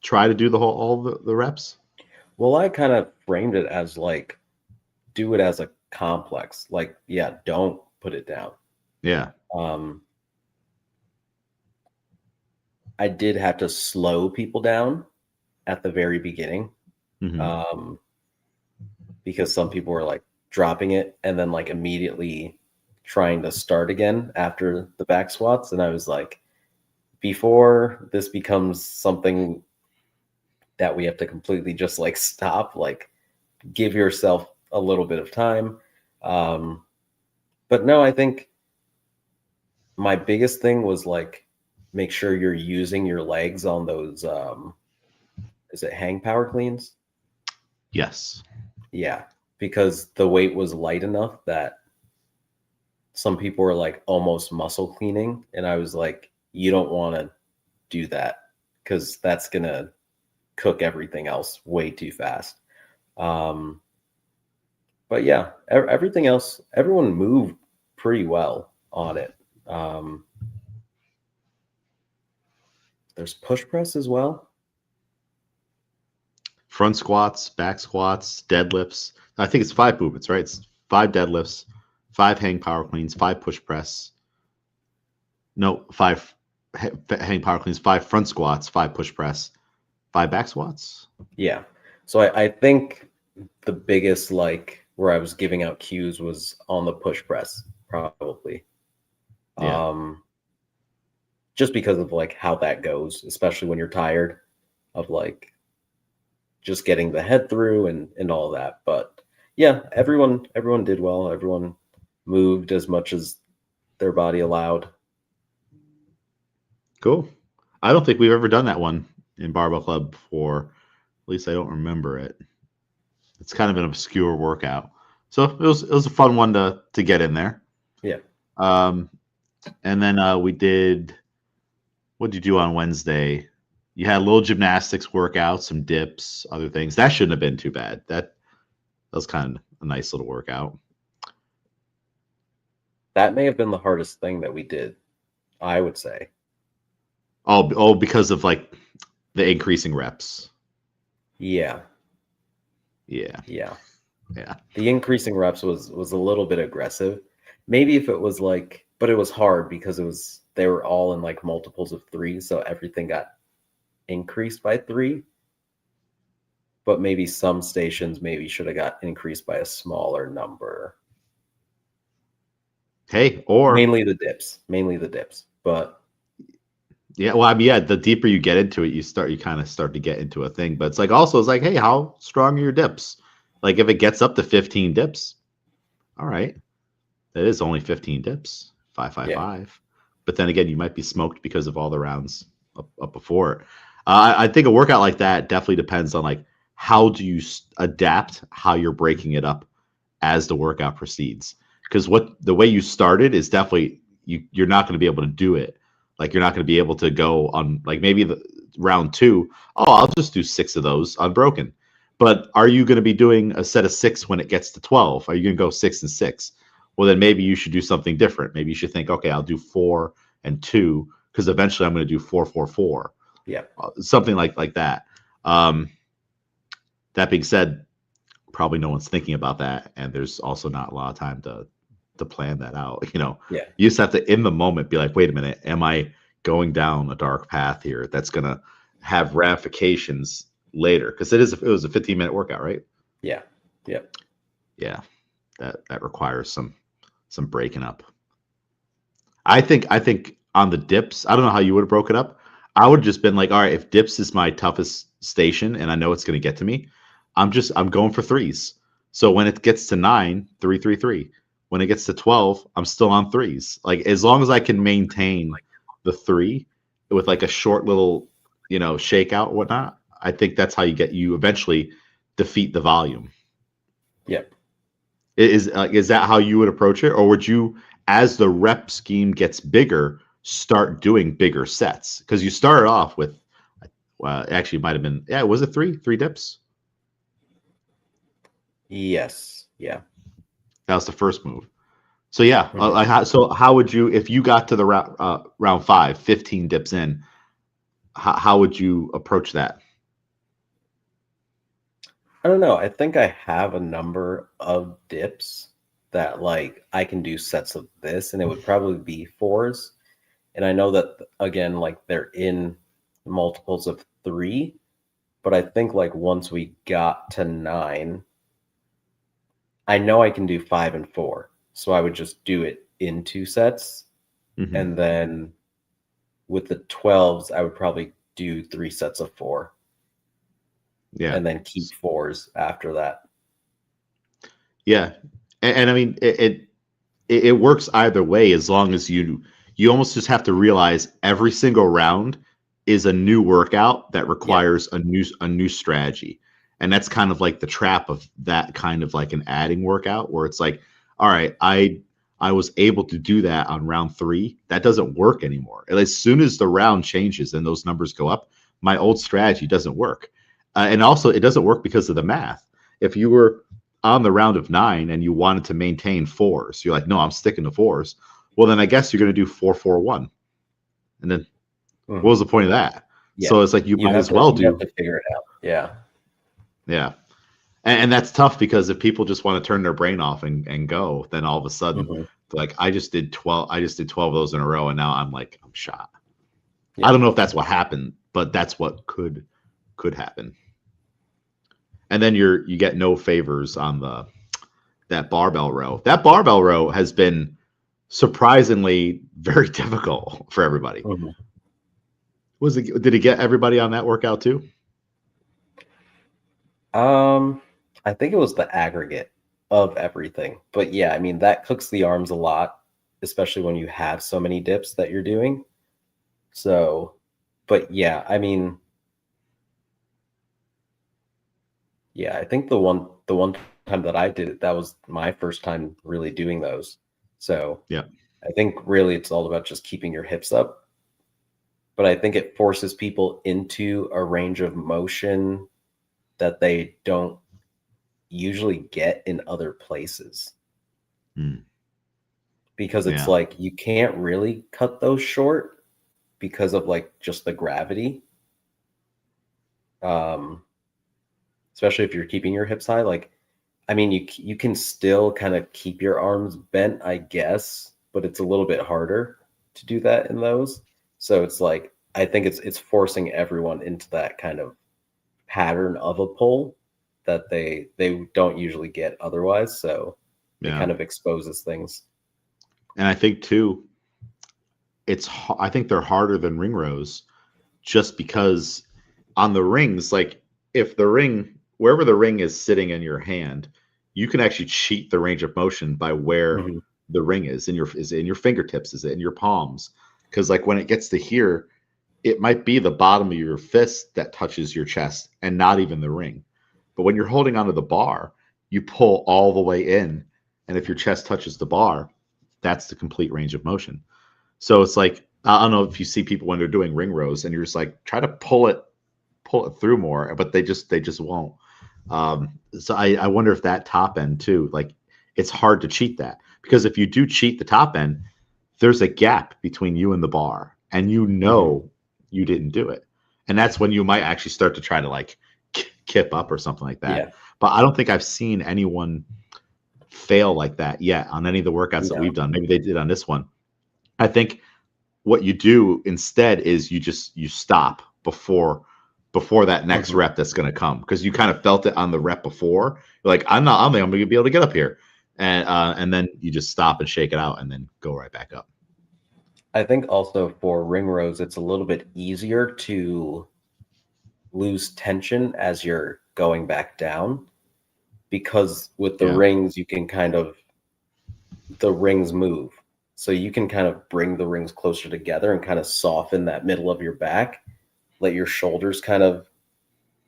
try to do all the reps? Well, I kind of framed it as like, do it as a complex. Like, yeah, don't put it down. Yeah. I did have to slow people down at the very beginning. Mm-hmm. Because some people were like dropping it and then like immediately trying to start again after the back squats. And I was like, before this becomes something that we have to completely just like stop, like give yourself a little bit of time. But no, I think my biggest thing was like, make sure you're using your legs on those, is it hang power cleans? Yes. Yeah, because the weight was light enough that some people were like almost muscle cleaning. And I was like, you don't want to do that because that's going to cook everything else way too fast. But yeah, everything else, everyone moved pretty well on it. There's push press as well. Front squats, back squats, deadlifts. I think it's 5 movements, right? It's 5 deadlifts, 5 hang power cleans, 5 push press. No, 5 hang power cleans, 5 front squats, 5 push press, 5 back squats. Yeah. So I think the biggest like where I was giving out cues was on the push press, probably. Yeah. Just because of like how that goes, especially when you're tired of like just getting the head through and all that. But yeah, everyone did well. Everyone moved as much as their body allowed. Cool. I don't think we've ever done that one in Barbell Club before. At least I don't remember it. It's kind of an obscure workout. So it was a fun one to get in there. Yeah. And then we did, what did you do on Wednesday? You had a little gymnastics workout, some dips, other things. That shouldn't have been too bad. That was kind of a nice little workout. That may have been the hardest thing that we did, I would say. Oh, because of like the increasing reps. Yeah. Yeah. Yeah. Yeah. The increasing reps was a little bit aggressive. Maybe if it was like, but it was hard because they were all in like multiples of 3, so everything got increased by 3. But maybe some stations maybe should have got increased by a smaller number. Hey, or mainly the dips. But yeah, well, I mean, yeah, the deeper you get into it, you kind of start to get into a thing. But it's like also it's like, hey, how strong are your dips? Like if it gets up to 15 dips, all right, It is only 15 dips, five, five, Yeah. five. But then again, you might be smoked because of all the rounds up before it. I think a workout like that definitely depends on like how do you adapt how you're breaking it up as the workout proceeds. Because what the way you started is definitely you're not going to be able to do it. Like you're not going to be able to go on like maybe the round 2. Oh, I'll just do 6 of those unbroken. But are you going to be doing a set of 6 when it gets to 12? Are you going to go 6 and 6? Well, then maybe you should do something different. Maybe you should think, okay, I'll do 4 and 2 because eventually I'm going to do 4, 4, 4. Yeah. Something like that. That being said, probably no one's thinking about that, and there's also not a lot of time to plan that out. Yeah. You just have to in the moment be like, wait a minute, am I going down a dark path here that's gonna have ramifications later? Because it was a 15-minute workout, right? Yeah. Yeah. Yeah, that requires some breaking up. I think on the dips, I don't know how you would have broken up. I would have just been like, all right, if dips is my toughest station and I know it's going to get to me, I'm going for threes. So when it gets to 9, 3, 3, 3. When it gets to 12, I'm still on threes. Like as long as I can maintain the 3 with like a short little, shakeout, whatnot, I think that's how you eventually defeat the volume. Yeah. Is that how you would approach it, or would you, as the rep scheme gets bigger, start doing bigger sets? Because you started off with, actually, it might have been, was it three dips? Yes. Yeah. That was the first move. So yeah, Mhm. so how would you, if you got to the round 5, 15 dips in, how would you approach that? I don't know. I think I have a number of dips that like I can do sets of this, and it would probably be 4s. And I know that again, like they're in multiples of 3, but I think like once we got to 9, I know I can do 5 and 4. So I would just do it in 2 sets. Hmm. And then with the 12s, I would probably do 3 sets of 4 Yeah. and then keep 4s after that. Yeah. And I mean, it works either way as long as you almost just have to realize every single round is a new workout that Yeah. requires a new strategy. And that's kind of like the trap of that kind of like an adding workout where it's like, all right, I was able to do that on round 3. That doesn't work anymore. And as soon as the round changes and those numbers go up, my old strategy doesn't work. And also it doesn't work because of the math. If you were on the round of 9 and you wanted to maintain 4s, you're like, no, I'm sticking to 4s. Well, then I guess you're going to do 4, 4, 1. And then what was Mhm. the point of that? Yeah. So it's like you might as well You have do, to figure it out. Yeah. yeah. And that's tough because if people just want to turn their brain off and go, then all of a sudden, Mhm. like I just did 12 of those in a row, and now I'm shot. I Yeah. don't know if that's what happened, but that's what could happen. And then you get no favors on that barbell row. That barbell row has been surprisingly very difficult for everybody. Mhm. Did it get everybody on that workout too? Um, I think it was the aggregate of everything. But yeah, I mean, that cooks the arms a lot, especially when you have so many dips that you're doing. So, but yeah, I mean, yeah, I think the one time that I did it, that was my first time really doing those. So, Yeah. I think really it's all about just keeping your hips up, but I think it forces people into a range of motion that they don't usually get in other places, Mm, because it's yeah. like you can't really cut those short because of like just the gravity. Um, especially if you're keeping your hips high. Like, I mean, you can still kind of keep your arms bent, I guess, but it's a little bit harder to do that in those. So it's like I think it's forcing everyone into that kind of pattern of a pull that they don't usually get otherwise. So it Yeah. kind of exposes things. And I think too, I think they're harder than ring rows just because on the rings, like if the ring, wherever the ring is sitting in your hand, you can actually cheat the range of motion by where Mhm. the ring is in your fingertips, is it in your palms? Because like when it gets to here, it might be the bottom of your fist that touches your chest and not even the ring. But when you're holding onto the bar, you pull all the way in, and if your chest touches the bar, that's the complete range of motion. So it's like, I don't know if you see people when they're doing ring rows and you're just like, try to pull it through more, but they just won't. So I wonder if that top end too, like it's hard to cheat that, because if you do cheat the top end, there's a gap between you and the bar, and you know you didn't do it, and that's when you might actually start to try to like kip up or something like that. Yeah. But I don't think I've seen anyone fail like that yet on any of the workouts that No. we've done. Maybe they did on this one. I think what you do instead is you stop before that next rep that's going to come, because you kind of felt it on the rep before. You're like, I'm going to be able to get up here, and then you just stop and shake it out and then go right back up. I think also for ring rows, it's a little bit easier to lose tension as you're going back down, because with the rings, you can the rings move. So you can kind of bring the rings closer together and kind of soften that middle of your back, let your shoulders kind of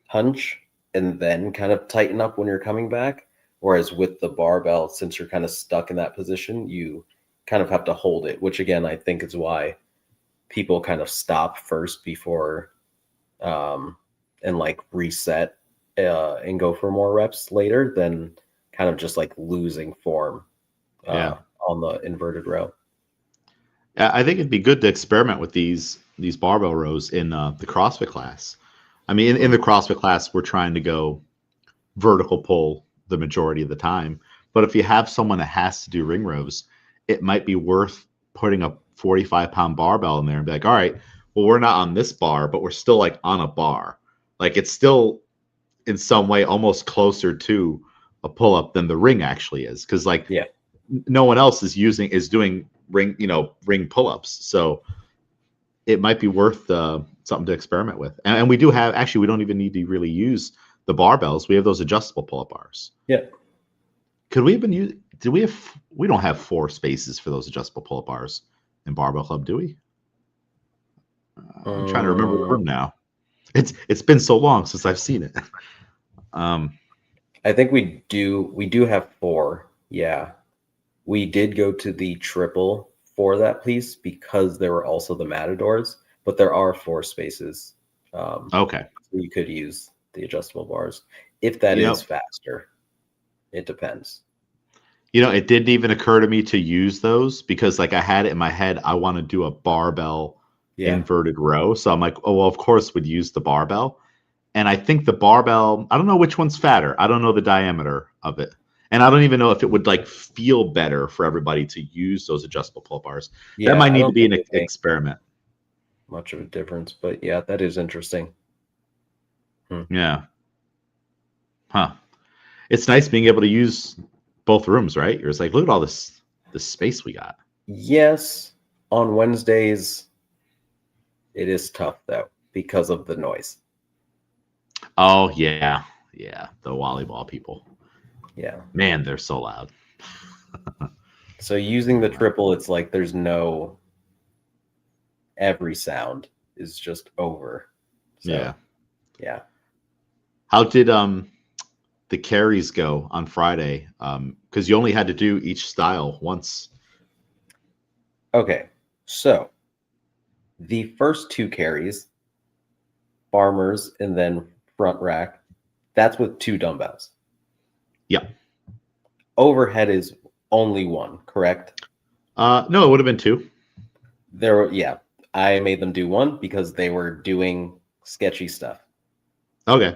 hunch, and then kind of tighten up when you're coming back. Whereas with the barbell, since you're kind of stuck in that position, you kind of have to hold it, which again, I think is why people kind of stop first before and like reset and go for more reps later than kind of just like losing form on the inverted row. I think it'd be good to experiment with these barbell rows in the CrossFit class. I mean, in the CrossFit class, we're trying to go vertical pull the majority of the time. But if you have someone that has to do ring rows, it might be worth putting a 45-pound barbell in there and be like, all right, well, we're not on this bar, but we're still like on a bar. Like it's still in some way almost closer to a pull-up than the ring actually is. Because like no one else is doing ring pull-ups. So it might be worth something to experiment with. And we do have, actually, we don't even need to really use the barbells. We have those adjustable pull-up bars. Yeah. Could we have been using, we don't have 4 spaces for those adjustable pull-up bars in Barbell Club, do we? I'm trying to remember the room now. It's been so long since I've seen it. I think we do have 4. Yeah. We did go to the triple for that piece because there were also the matadors, but there are 4 spaces. Okay. So you could use the adjustable bars if that is faster. It depends. It didn't even occur to me to use those because like I had it in my head, I want to do a barbell inverted row. So I'm like, oh, well, of course would use the barbell. And I think the barbell, I don't know which one's fatter. I don't know the diameter of it. And I don't even know if it would like feel better for everybody to use those adjustable pull bars. That might need to be an experiment. Much of a difference, but yeah, that is interesting. Yeah. Huh. It's nice being able to use both rooms, right? You're just like, look at all this space we got. Yes. On Wednesdays, it is tough though because of the noise. Oh yeah. Yeah. The volleyball people. Yeah. Man, they're so loud. So using the triple, it's like there's no, every sound is just over. So, yeah. How did the carries go on Friday? Because you only had to do each style once. Okay. So the first 2 carries, farmers and then front rack, that's with 2 dumbbells. Yeah. Overhead is only 1, correct? No, it would have been 2. I made them do 1 because they were doing sketchy stuff. Okay.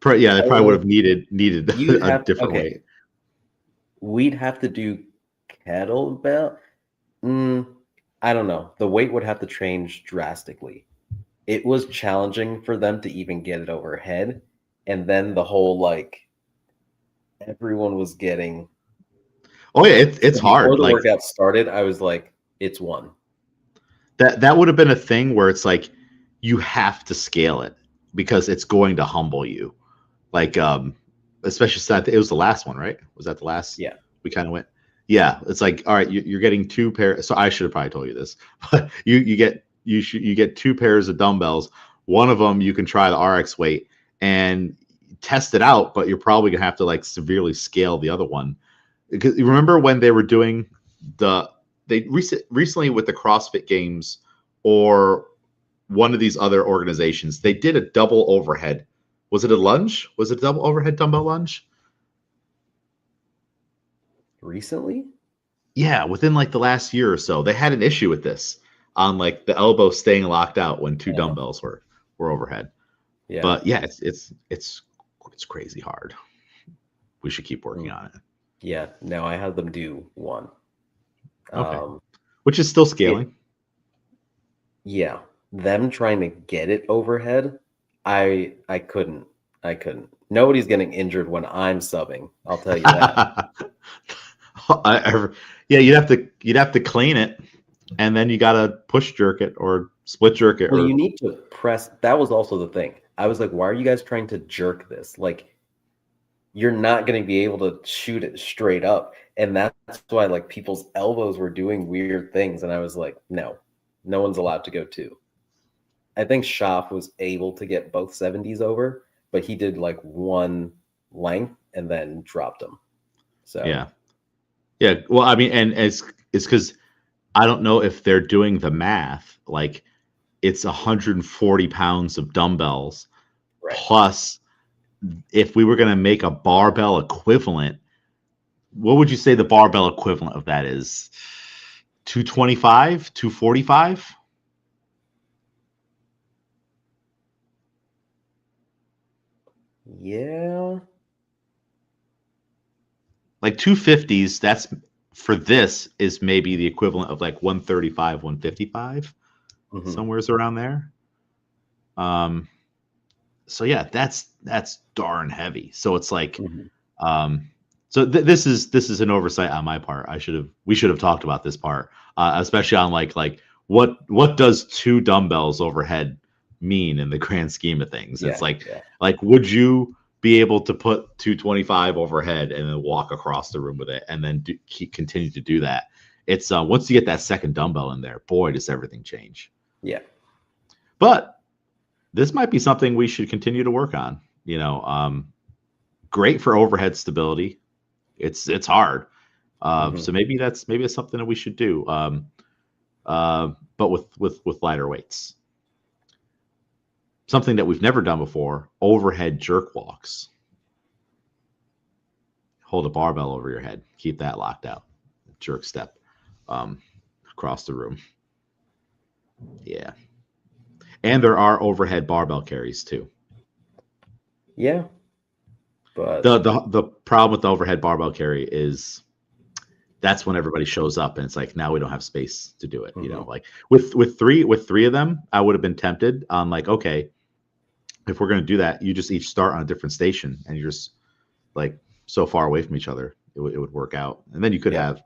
Yeah, they probably would have needed a different weight. We'd have to do kettlebell. I don't know. The weight would have to change drastically. It was challenging for them to even get it overhead. And then the whole like everyone was getting. Oh yeah, it's hard. Before the workout started, I was like, it's 1. That would have been a thing where it's like you have to scale it because it's going to humble you. Like especially since it was the last one, right? Was that the last? Yeah. We kind of went. Yeah, it's like, all right, you're getting two pairs. So I should have probably told you this, but you get two pairs of dumbbells. One of them you can try the RX weight and test it out, but you're probably gonna have to like severely scale the other one. Because you remember when they were doing recently with the CrossFit Games or one of these other organizations, they did a double overhead. Was it a lunge? Was it a double overhead dumbbell lunge? Recently? Yeah, within like the last year or so, they had an issue with this on like the elbow staying locked out when two Oh, dumbbells were overhead. yeah. But yeah, it's crazy hard. We should keep working on it. Yeah. No, I had them do one. Okay. Um, Which is still it, scaling. yeah. Them trying to get it overhead, I couldn't. I couldn't. Nobody's getting injured when I'm subbing. I'll tell you that. Yeah, you'd have to clean it, and then you gotta push jerk it or split jerk it Well, or you need to press. That was also the thing. I was like, why are you guys trying to jerk this? Like, you're not going to be able to shoot it straight up. And that's why like people's elbows were doing weird things. And I was like, no, no one's allowed to go two. I think Schaff was able to get both 70s over, but he did like one length and then dropped them. So yeah. Well, I mean, and it's because I don't know if they're doing the math. Like, it's 140 pounds of dumbbells right. plus. If we were going to make a barbell equivalent, what would you say the barbell equivalent of that is? 225, 245? Yeah. Like 250s, that's for this is maybe the equivalent of like 135, 155, somewhere's around there. So yeah, that's darn heavy. So it's like, so this is an oversight on my part. We should have talked about this part, especially on like what does two dumbbells overhead mean in the grand scheme of things? Yeah, It's like would you be able to put 225 overhead and then walk across the room with it and then continue to do that? It's once you get that second dumbbell in there, boy, does everything change. Yeah. But this might be something we should continue to work on. Great for overhead stability. It's hard. So maybe it's something that we should do. But with lighter weights. Something that we've never done before, overhead jerk walks. Hold a barbell over your head. Keep that locked out. Jerk step across the room. Yeah. And there are overhead barbell carries too. Yeah. But the problem with the overhead barbell carry is that's when everybody shows up and it's like now we don't have space to do it. Like with three of them, I would have been tempted on like, okay, if we're going to do that, you just each start on a different station and you're just like so far away from each other, it would work out. And then you could have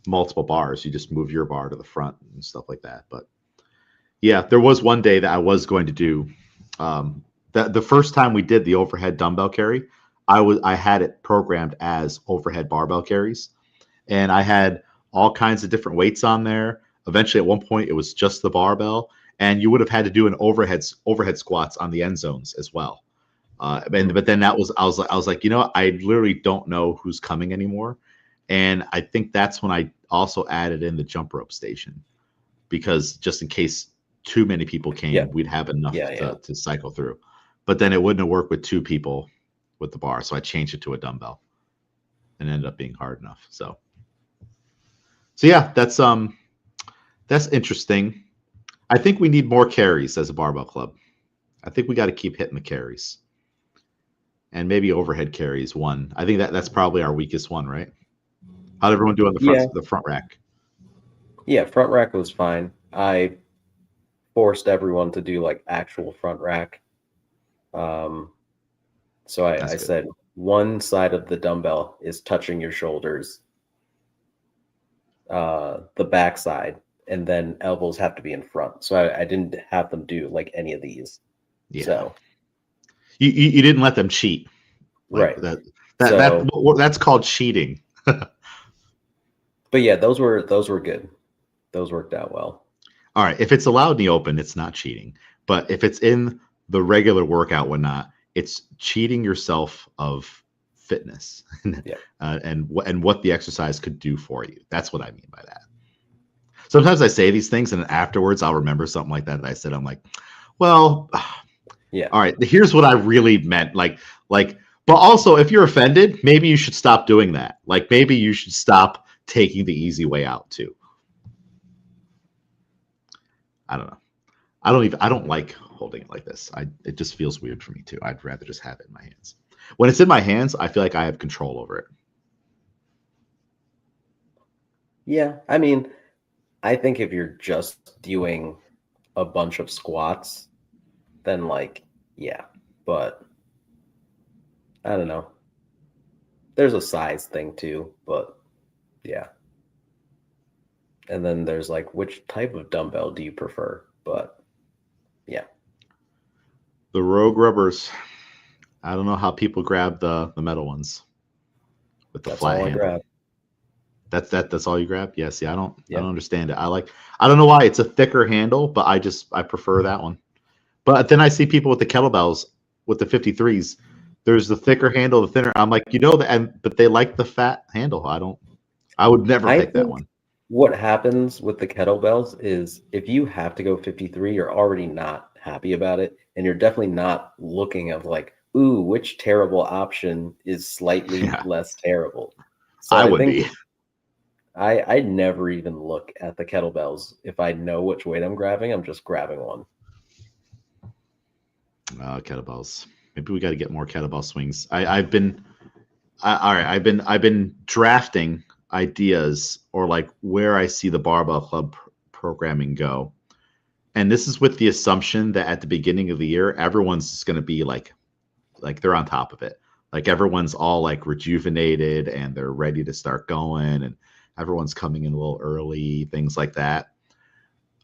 multiple bars. You just move your bar to the front and stuff like that. But yeah, there was one day that I was going to do the first time we did the overhead dumbbell carry, I had it programmed as overhead barbell carries, and I had all kinds of different weights on there. Eventually, at one point, it was just the barbell, and you would have had to do an overhead squats on the end zones as well. But then I was like, I literally don't know who's coming anymore, and I think that's when I also added in the jump rope station, because just in case too many people came, we'd have enough to cycle through. But then it wouldn't have worked with two people with the bar, so I changed it to a dumbbell, and it ended up being hard enough. So yeah, that's interesting. I think we need more carries as a barbell club. I think we got to keep hitting the carries, and maybe overhead carries one. I think that's probably our weakest one, right? How'd everyone do on the front rack? Yeah, front rack was fine. I forced everyone to do like actual front rack. So I said one side of the dumbbell is touching your shoulders, the back side, and then elbows have to be in front. So I didn't have them do like any of these. Yeah. So you didn't let them cheat, right? That's called cheating. But yeah, those were good. Those worked out well. All right, if it's allowed in the open, it's not cheating. But if it's in the regular workout, whatnot, it's cheating yourself of fitness Yeah. and what the exercise could do for you. That's what I mean by that. Sometimes I say these things, and then afterwards I'll remember something like that I said. I'm like, well, Yeah. all right, here's what I really meant. But also, if you're offended, maybe you should stop doing that. Like, maybe you should stop taking the easy way out too. I don't know. I don't like holding it like this. It just feels weird for me too. I'd rather just have it in my hands. When it's in my hands, I feel like I have control over it. Yeah. I mean, I think if you're just doing a bunch of squats, then like, yeah. But I don't know. There's a size thing too, but yeah. And then there's like, which type of dumbbell do you prefer? But yeah. The Rogue rubbers. I don't know how people grab the metal ones with the That's flat all I handle. grab. That's all you grab? Yeah, see, I don't Yeah. understand it. I don't know why it's a thicker handle, but I prefer that one. But then I see people with the kettlebells with the 53s. There's the thicker handle, the thinner. I'm like, but they like the fat handle. I would never I pick that think one. what happens with the kettlebells is if you have to go 53, you're already not happy about it. And you're definitely not looking of like, ooh, which terrible option is slightly Yeah, less terrible. So I I would think be. I'd never even look at the kettlebells. If I know which weight I'm grabbing, I'm just grabbing one. Kettlebells. Maybe we got to get more kettlebell swings. I've been all right. I've been drafting ideas or like where I see the barbell club programming go, and this is with the assumption that at the beginning of the year, everyone's just going to be like they're on top of it. Like everyone's all like rejuvenated and they're ready to start going, and everyone's coming in a little early, things like that.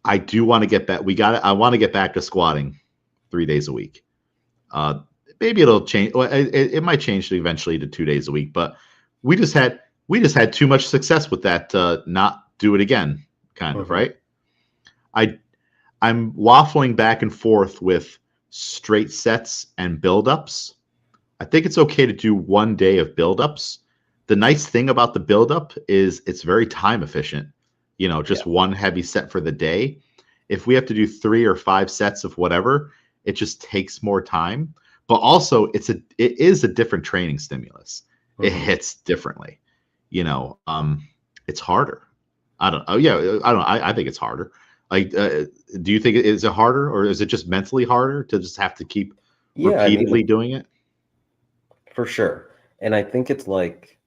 I do want to get back. I want to get back to squatting 3 days a week. Uh, Maybe it'll change. Well, it might change eventually to 2 days a week, but we just had too much success with that. Not do it again, kind of, Mhm. right? I'm waffling back and forth with straight sets and buildups. I think it's okay to do 1 day of buildups. The nice thing about the buildup is it's very time efficient. Yeah. Just one heavy set for the day. If we have to do 3 or 5 sets of whatever, it just takes more time. But also, it is a different training stimulus. It Mhm. hits differently. It's harder. I don't. Oh yeah, I don't. I think it's harder. Like, do you think is it harder, or is it just mentally harder to just have to keep Yeah, I mean, repeatedly doing it? for sure. And I think it's like,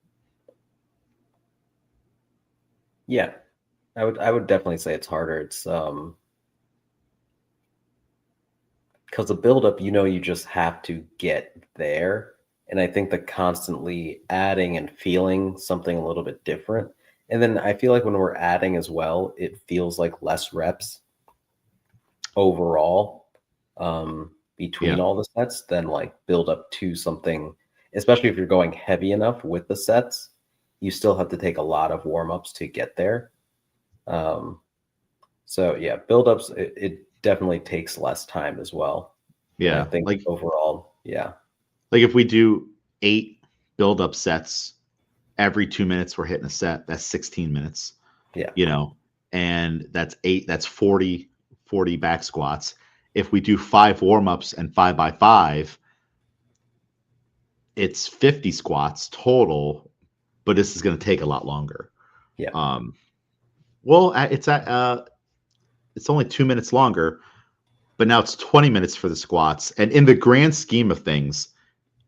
yeah, I would definitely say it's harder. It's because the buildup, you just have to get there. And I think the constantly adding and feeling something a little bit different. And then I feel like when we're adding as well, it feels like less reps overall between Yeah, all the sets than like build up to something, especially if you're going heavy enough with the sets, you still have to take a lot of warm ups to get there. Um, so yeah, build ups, it definitely takes less time as well. And I yeah. think overall, yeah, Like if we do 8 build-up sets every 2 minutes, we're hitting a set. That's 16 minutes. yeah, You know, and that's eight. That's 40 back squats. If we do 5 warm-ups and 5 by 5, it's 50 squats total, but this is going to take a lot longer. yeah, Um, well, it's only 2 minutes longer, but now it's 20 minutes for the squats. And in the grand scheme of things,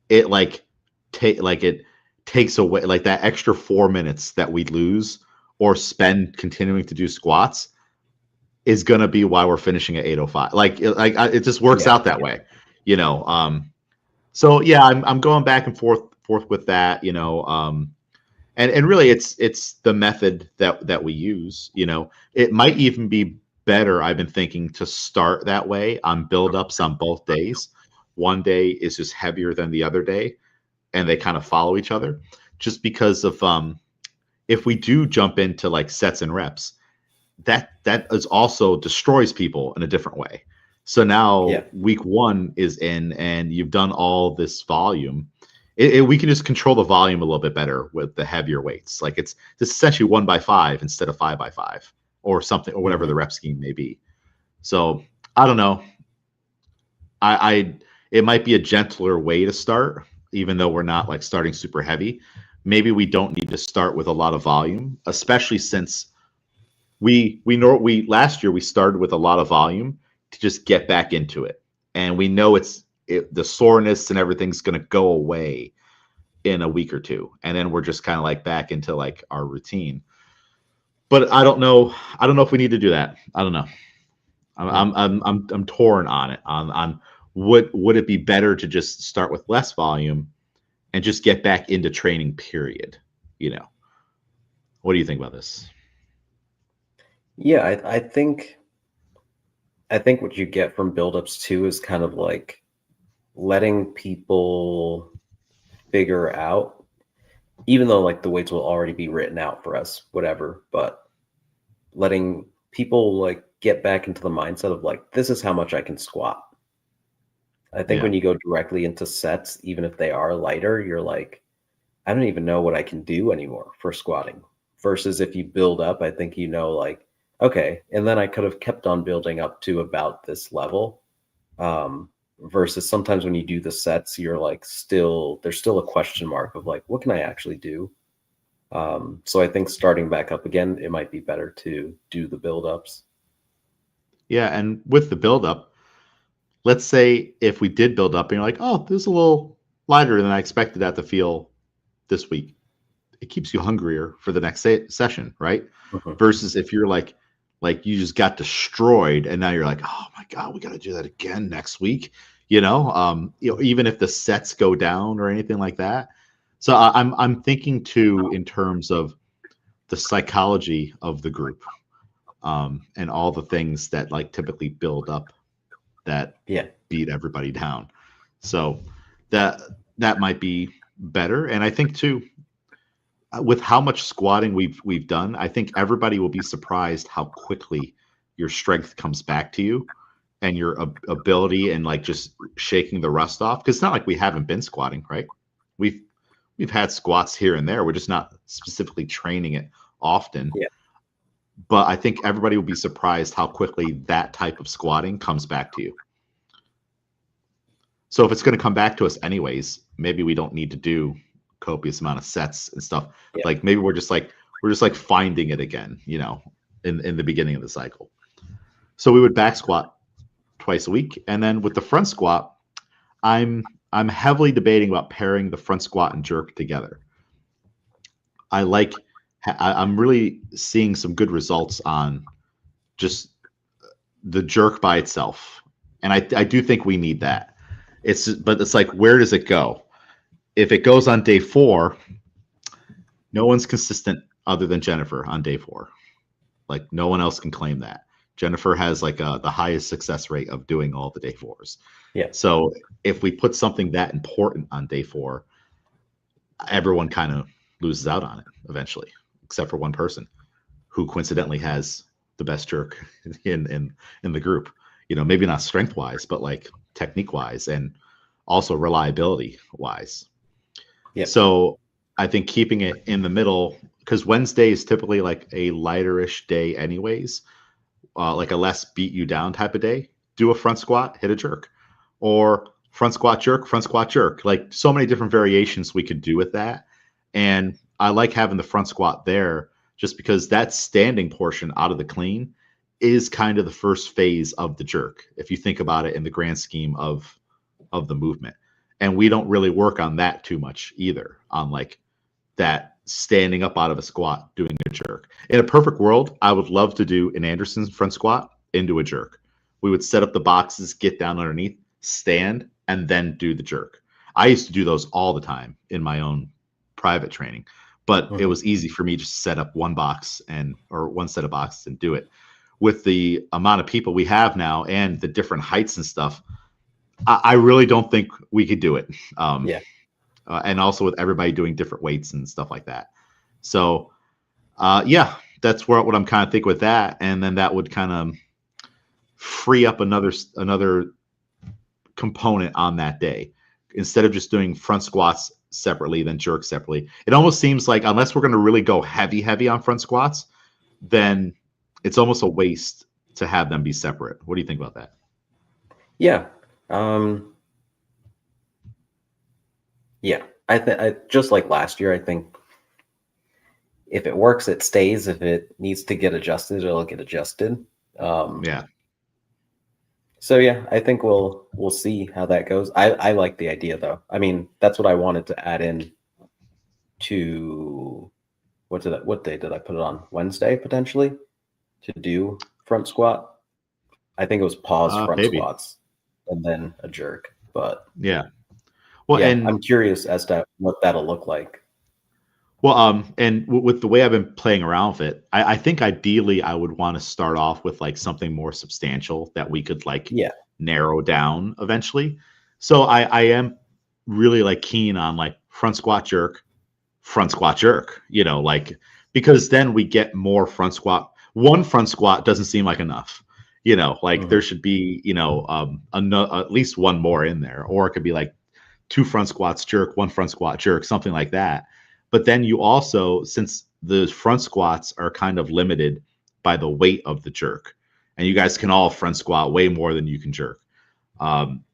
it it takes away like that extra 4 minutes that we lose or spend continuing to do squats is gonna be why we're finishing at 8:05. It just works yeah, out that way, you know. So yeah, I'm going back and forth with that, and really it's the method that we use. It might even be better. I've been thinking to start that way on build-ups on both days. One day is just heavier than the other day, and they kind of follow each other, just because of if we do jump into like sets and reps, that is also destroys people in a different way. So now week 1 is in and you've done all this volume. We can just control the volume a little bit better with the heavier weights. Like it's essentially 1x5 instead of 5x5 or something, or whatever the rep scheme may be. So I don't know. It might be a gentler way to start, even though we're not like starting super heavy. Maybe we don't need to start with a lot of volume, especially since we last year we started with a lot of volume to just get back into it, and we know the soreness and everything's going to go away in a week or two, and then we're just kind of like back into like our routine. But I don't know if we need to do that. I don't know. I'm torn on it. On would it be better to just start with less volume and just get back into training, period? What do you think about this? Yeah, I think what you get from buildups too is kind of like letting people figure out, even though like the weights will already be written out for us, whatever, but letting people like get back into the mindset of like, this is how much I can squat. I think when you go directly into sets, even if they are lighter, you're like, I don't even know what I can do anymore for squatting. Versus if you build up, I think like, okay, and then I could have kept on building up to about this level. Versus sometimes when you do the sets, you're like there's still a question mark of like, what can I actually do? So I think starting back up again, it might be better to do the buildups. Yeah, and with the buildup, let's say if we did build up and you're like, oh, this is a little lighter than I expected that to feel this week. It keeps you hungrier for the next session, right? Mm-hmm. Versus if you're like you just got destroyed and now you're like, oh my God, we got to do that again next week. Even if the sets go down or anything like that. So I'm thinking too in terms of the psychology of the group, and all the things that like typically build up that beat everybody down. So that might be better. And I think too, with how much squatting we've done, I think everybody will be surprised how quickly your strength comes back to you and your ability and like just shaking the rust off. Because it's not like we haven't been squatting, right? We've had squats here and there. We're just not specifically training it often. Yeah. But I think everybody will be surprised how quickly that type of squatting comes back to you. So if it's going to come back to us anyways, maybe we don't need to do copious amount of sets and stuff. Yeah. Like maybe we're just like finding it again, in the beginning of the cycle. So we would back squat twice a week, and then with the front squat, I'm heavily debating about pairing the front squat and jerk together. I'm really seeing some good results on just the jerk by itself, and I do think we need that. But it's like, where does it go? If it goes on day 4, no one's consistent other than Jennifer on day 4. Like no one else can claim that. Jennifer has like the highest success rate of doing all the day 4s. Yeah. So if we put something that important on day 4, everyone kind of loses out on it eventually, except for one person who coincidentally has the best jerk in the group. Maybe not strength wise, but like technique wise and also reliability wise. Yeah. So I think keeping it in the middle, because Wednesday is typically like a lighterish day anyways, like a less beat you down type of day. Do a front squat, hit a jerk, or front squat jerk, front squat jerk. Like so many different variations we could do with that. And I like having the front squat there just because that standing portion out of the clean is kind of the first phase of the jerk, if you think about it in the grand scheme of the movement. And we don't really work on that too much either, on like that standing up out of a squat doing a jerk. In a perfect world, I would love to do an Anderson front squat into a jerk. We would set up the boxes, get down underneath, stand, and then do the jerk. I used to do those all the time in my own private training, but it was easy for me just to set up one set of boxes and do it. With the amount of people we have now and the different heights and stuff, I really don't think we could do it. And also with everybody doing different weights and stuff like that. So Yeah, that's what I'm kind of thinking with that, and then that would kind of free up another component on that day instead of just doing front squats separately, then jerk separately. It almost seems like unless we're going to really go heavy on front squats, then it's almost a waste to have them be separate. What do you think about that? Yeah. Yeah. I just like last year, I think if it works, it stays. If it needs to get adjusted, it'll get adjusted. Yeah. So yeah, I think we'll see how that goes. I like the idea though. I mean, that's what I wanted to add in to what day did I put it on? Wednesday potentially to do front squat. I think it was pause front Maybe. squats and then a jerk. But Yeah. Well, yeah, and I'm curious as to what that'll look like. well, and with the way I've been playing around with it, I think ideally I would want to start off with like something more substantial that we could like Yeah. narrow down eventually. So I am really like keen on like front squat jerk, like because then we get more front squat. One front squat doesn't seem like enough, like there should be, at least one more in there, or it could be like two front squats jerk, one front squat jerk, something like that. But then you also, since the front squats are kind of limited by the weight of the jerk, and you guys can all front squat way more than you can jerk,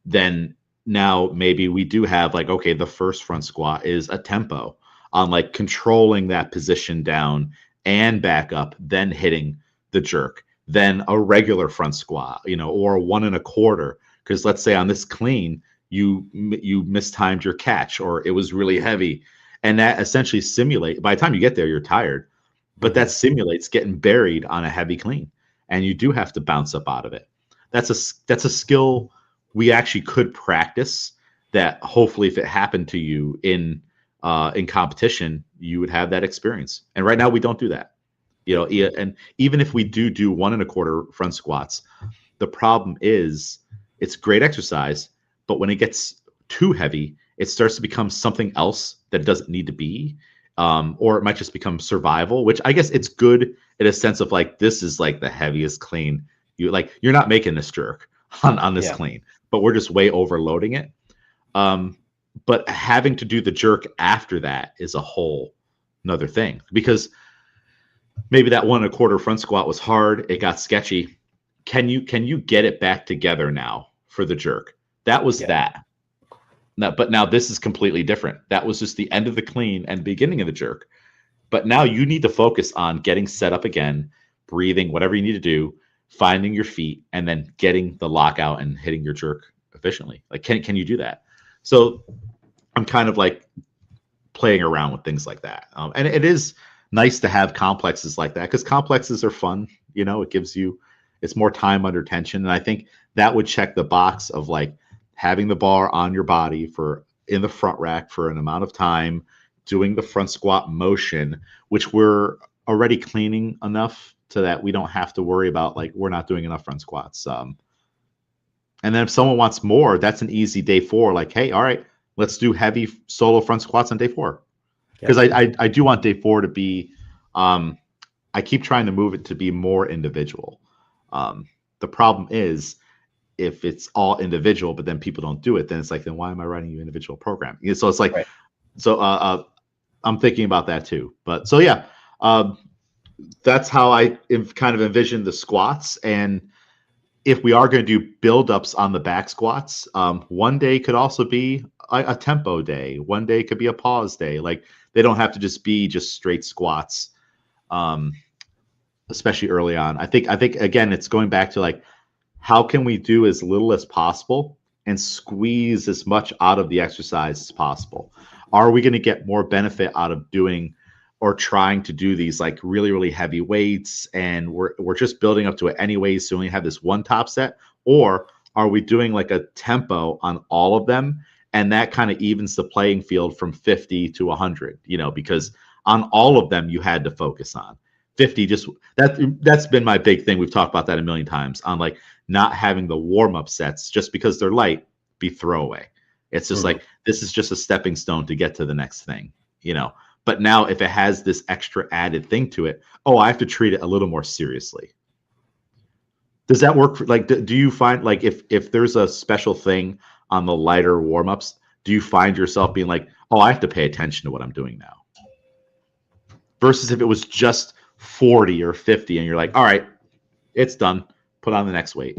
then now maybe we do have like, okay, the first front squat is a tempo on like controlling that position down and back up, then hitting the jerk, then a regular front squat, or a 1 1/4. Because let's say on this clean, you mistimed your catch or it was really heavy. And that essentially simulate, by the time you get there, you're tired, but that simulates getting buried on a heavy clean. And you do have to bounce up out of it. That's a skill we actually could practice that hopefully if it happened to you in competition, you would have that experience. And right now we don't do that, and even if we do 1 1/4 front squats, the problem is it's great exercise, but when it gets too heavy, it starts to become something else that it doesn't need to be. Or it might just become survival, which I guess it's good in a sense of like, this is like the heaviest clean. You're not making this jerk on this clean, but we're just way overloading it. But having to do the jerk after that is a whole another thing, because maybe that 1 1/4 front squat was hard. It got sketchy. Can you get it back together now for the jerk? That was that. Now, but now this is completely different. That was just the end of the clean and beginning of the jerk. But now you need to focus on getting set up again, breathing, whatever you need to do, finding your feet, and then getting the lockout and hitting your jerk efficiently. Like, can you do that? So I'm kind of like playing around with things like that. And it is nice to have complexes like that, because complexes are fun. It gives you, it's more time under tension. And I think that would check the box of like having the bar on your body in the front rack for an amount of time, doing the front squat motion, which we're already cleaning enough to that we don't have to worry about like we're not doing enough front squats. And then if someone wants more, that's an easy day 4. Like, hey, all right, let's do heavy solo front squats on day 4. Because I do want day 4 to be, I keep trying to move it to be more individual. The problem is, if it's all individual, but then people don't do it, then it's like, then why am I writing you individual programming? So it's like, so I'm thinking about that too. But so yeah, that's how I kind of envision the squats. And if we are going to do build-ups on the back squats, one day could also be a tempo day. One day could be a pause day. Like, they don't have to just be just straight squats, especially early on. I think again, it's going back to like, how can we do as little as possible and squeeze as much out of the exercise as possible? Are we going to get more benefit out of doing or trying to do these like really, really heavy weights, and we're just building up to it anyways, so we only have this one top set? Or are we doing like a tempo on all of them, and that kind of evens the playing field from 50 to 100, because on all of them you had to focus on 50. Just that's been my big thing. We've talked about that a million times on like not having the warm-up sets just because they're light be throwaway. It's just like, this is just a stepping stone to get to the next thing, But now if it has this extra added thing to it, oh, I have to treat it a little more seriously. Does that work? Like, do you find like if there's a special thing on the lighter warm-ups, do you find yourself being like, oh, I have to pay attention to what I'm doing now? Versus if it was just 40 or 50 and you're like, all right, it's done. Put on the next weight.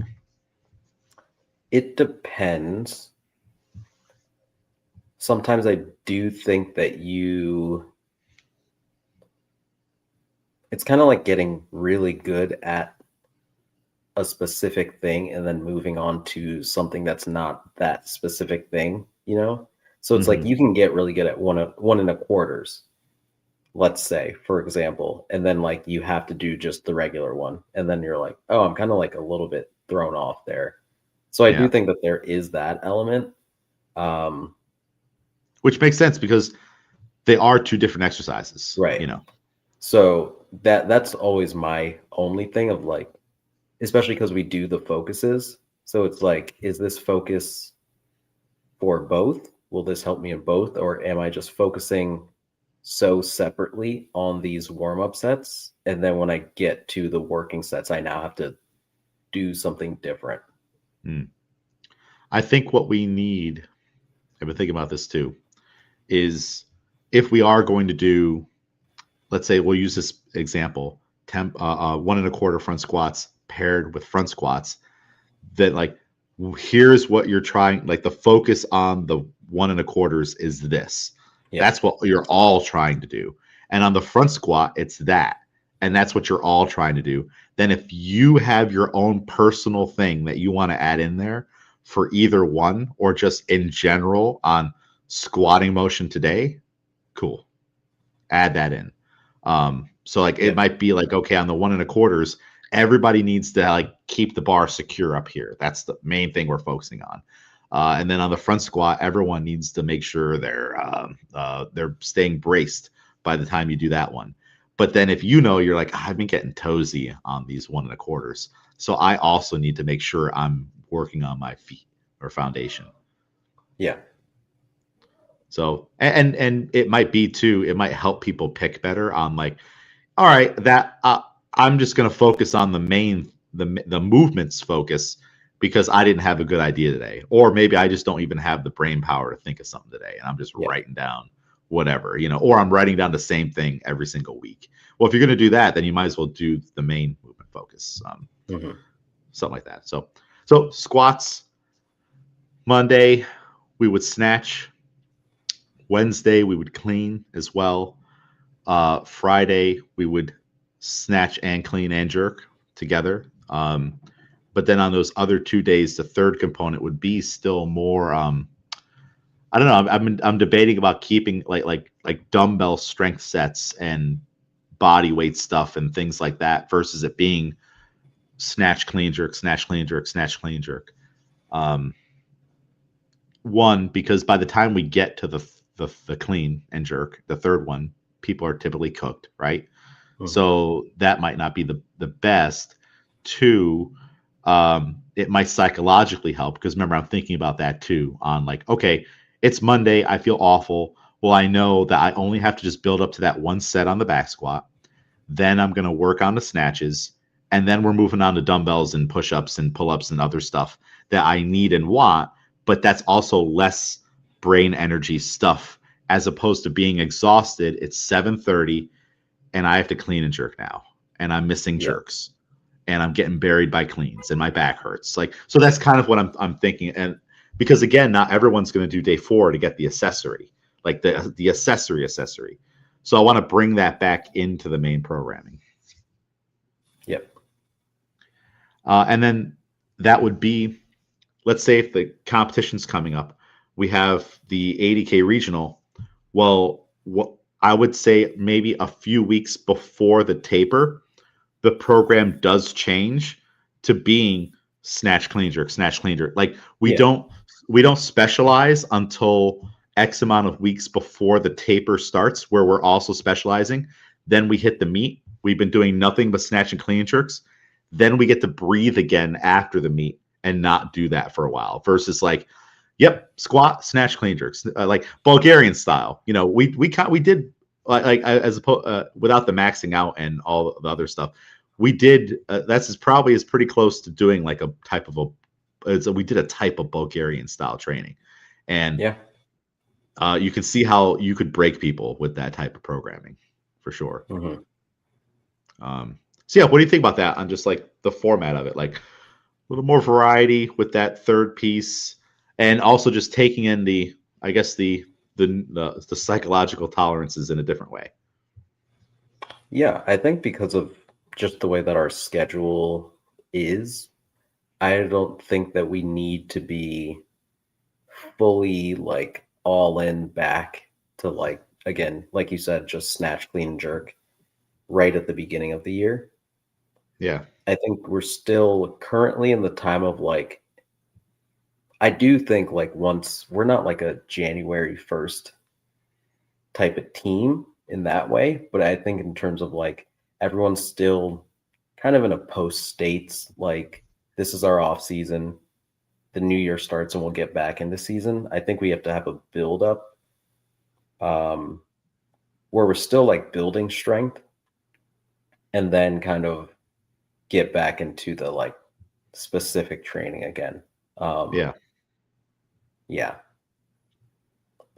It depends. Sometimes I do think that it's kind of like getting really good at a specific thing and then moving on to something that's not that specific thing, you know? So it's like you can get really good at 1.25, let's say, for example, and then like you have to do just the regular one. And then you're like, oh, I'm kind of like a little bit thrown off there. So I do think that there is that element. Which makes sense because they are two different exercises. Right. You know. So that's always my only thing of like, especially because we do the focuses. So it's like, is this focus for both? Will this help me in both? Or am I just focusing so separately on these warm-up sets? And then when I get to the working sets, I now have to do something different. I think what we need, I've been thinking about this too, is if we are going to do, let's say we'll use this example, 1.25 front squats paired with front squats, that like, here's what you're trying, like the focus on the 1.25 is this. Yeah. That's what you're all trying to do. And on the front squat, it's that. And that's what you're all trying to do. Then if you have your own personal thing that you want to add in there for either one, or just in general on squatting motion today, cool. Add that in. So like it might be like, okay, on the 1.25, everybody needs to like keep the bar secure up here. That's the main thing we're focusing on. And then on the front squat, everyone needs to make sure they're staying braced by the time you do that one. But then if you know, you're like, I've been getting toesy on these 1.25, so I also need to make sure I'm working on my feet or foundation. Yeah. So, and it might be too, it might help people pick better on like, all right, that I'm just going to focus on the main, the movements focus because I didn't have a good idea today. Or maybe I just don't even have the brain power to think of something today. And I'm just writing down whatever, you know, or I'm writing down the same thing every single week. Well, if you're going to do that, then you might as well do the main movement focus, something like that. So squats, Monday, we would snatch. Wednesday, we would clean as well. Friday, we would snatch and clean and jerk together. But then on those other 2 days, the third component would be still more, I don't know. I'm debating about keeping like dumbbell strength sets and body weight stuff and things like that versus it being snatch, clean, jerk, snatch, clean, jerk, snatch, clean, jerk. One, because by the time we get to the clean and jerk, the third one, people are typically cooked, right? So that might not be the best. Two, it might psychologically help because remember, I'm thinking about that too on like, okay, it's Monday, I feel awful. Well, I know that I only have to just build up to that one set on the back squat. Then I'm going to work on the snatches. And then we're moving on to dumbbells and push-ups and pull-ups and other stuff that I need and want. But that's also less brain energy stuff as opposed to being exhausted. It's 7:30 and I have to clean and jerk now. And I'm missing jerks. And I'm getting buried by cleans and my back hurts. Like, so that's kind of what I'm thinking. And because again, not everyone's going to do day 4 to get the accessory, like the accessory. So I want to bring that back into the main programming. Yep. And then that would be, let's say if the competition's coming up, we have the 80K regional. Well, what I would say maybe a few weeks before the taper, the program does change to being snatch, clean, jerk, snatch, clean, jerk. Like we don't specialize until X amount of weeks before the taper starts, where we're also specializing. Then we hit the meet. We've been doing nothing but snatch and clean jerks. Then we get to breathe again after the meet and not do that for a while. Versus like, yep, squat, snatch, clean jerks, like Bulgarian style. You know, we did as opposed without the maxing out and all the other stuff, we did that's probably is pretty close to doing like a type of we did a type of Bulgarian style training, and Yeah. you can see how you could break people with that type of programming for sure. Hmm. So yeah, what do you think about that on just like the format of it? Like a little more variety with that third piece, and also just taking in the, I guess the psychological tolerances in a different way. Yeah, I think because of just the way that our schedule is, I don't think that we need to be fully like all in back to like, again, like you said, just snatch, clean, jerk right at the beginning of the year. Yeah. I think we're still currently in the time of like, I do think like once we're not like a January 1st type of team in that way, but I think in terms of like everyone's still kind of in a post states, like this is our off season, the new year starts and we'll get back into season. I think we have to have a build up where we're still like building strength and then kind of get back into the like specific training again. Yeah. Yeah.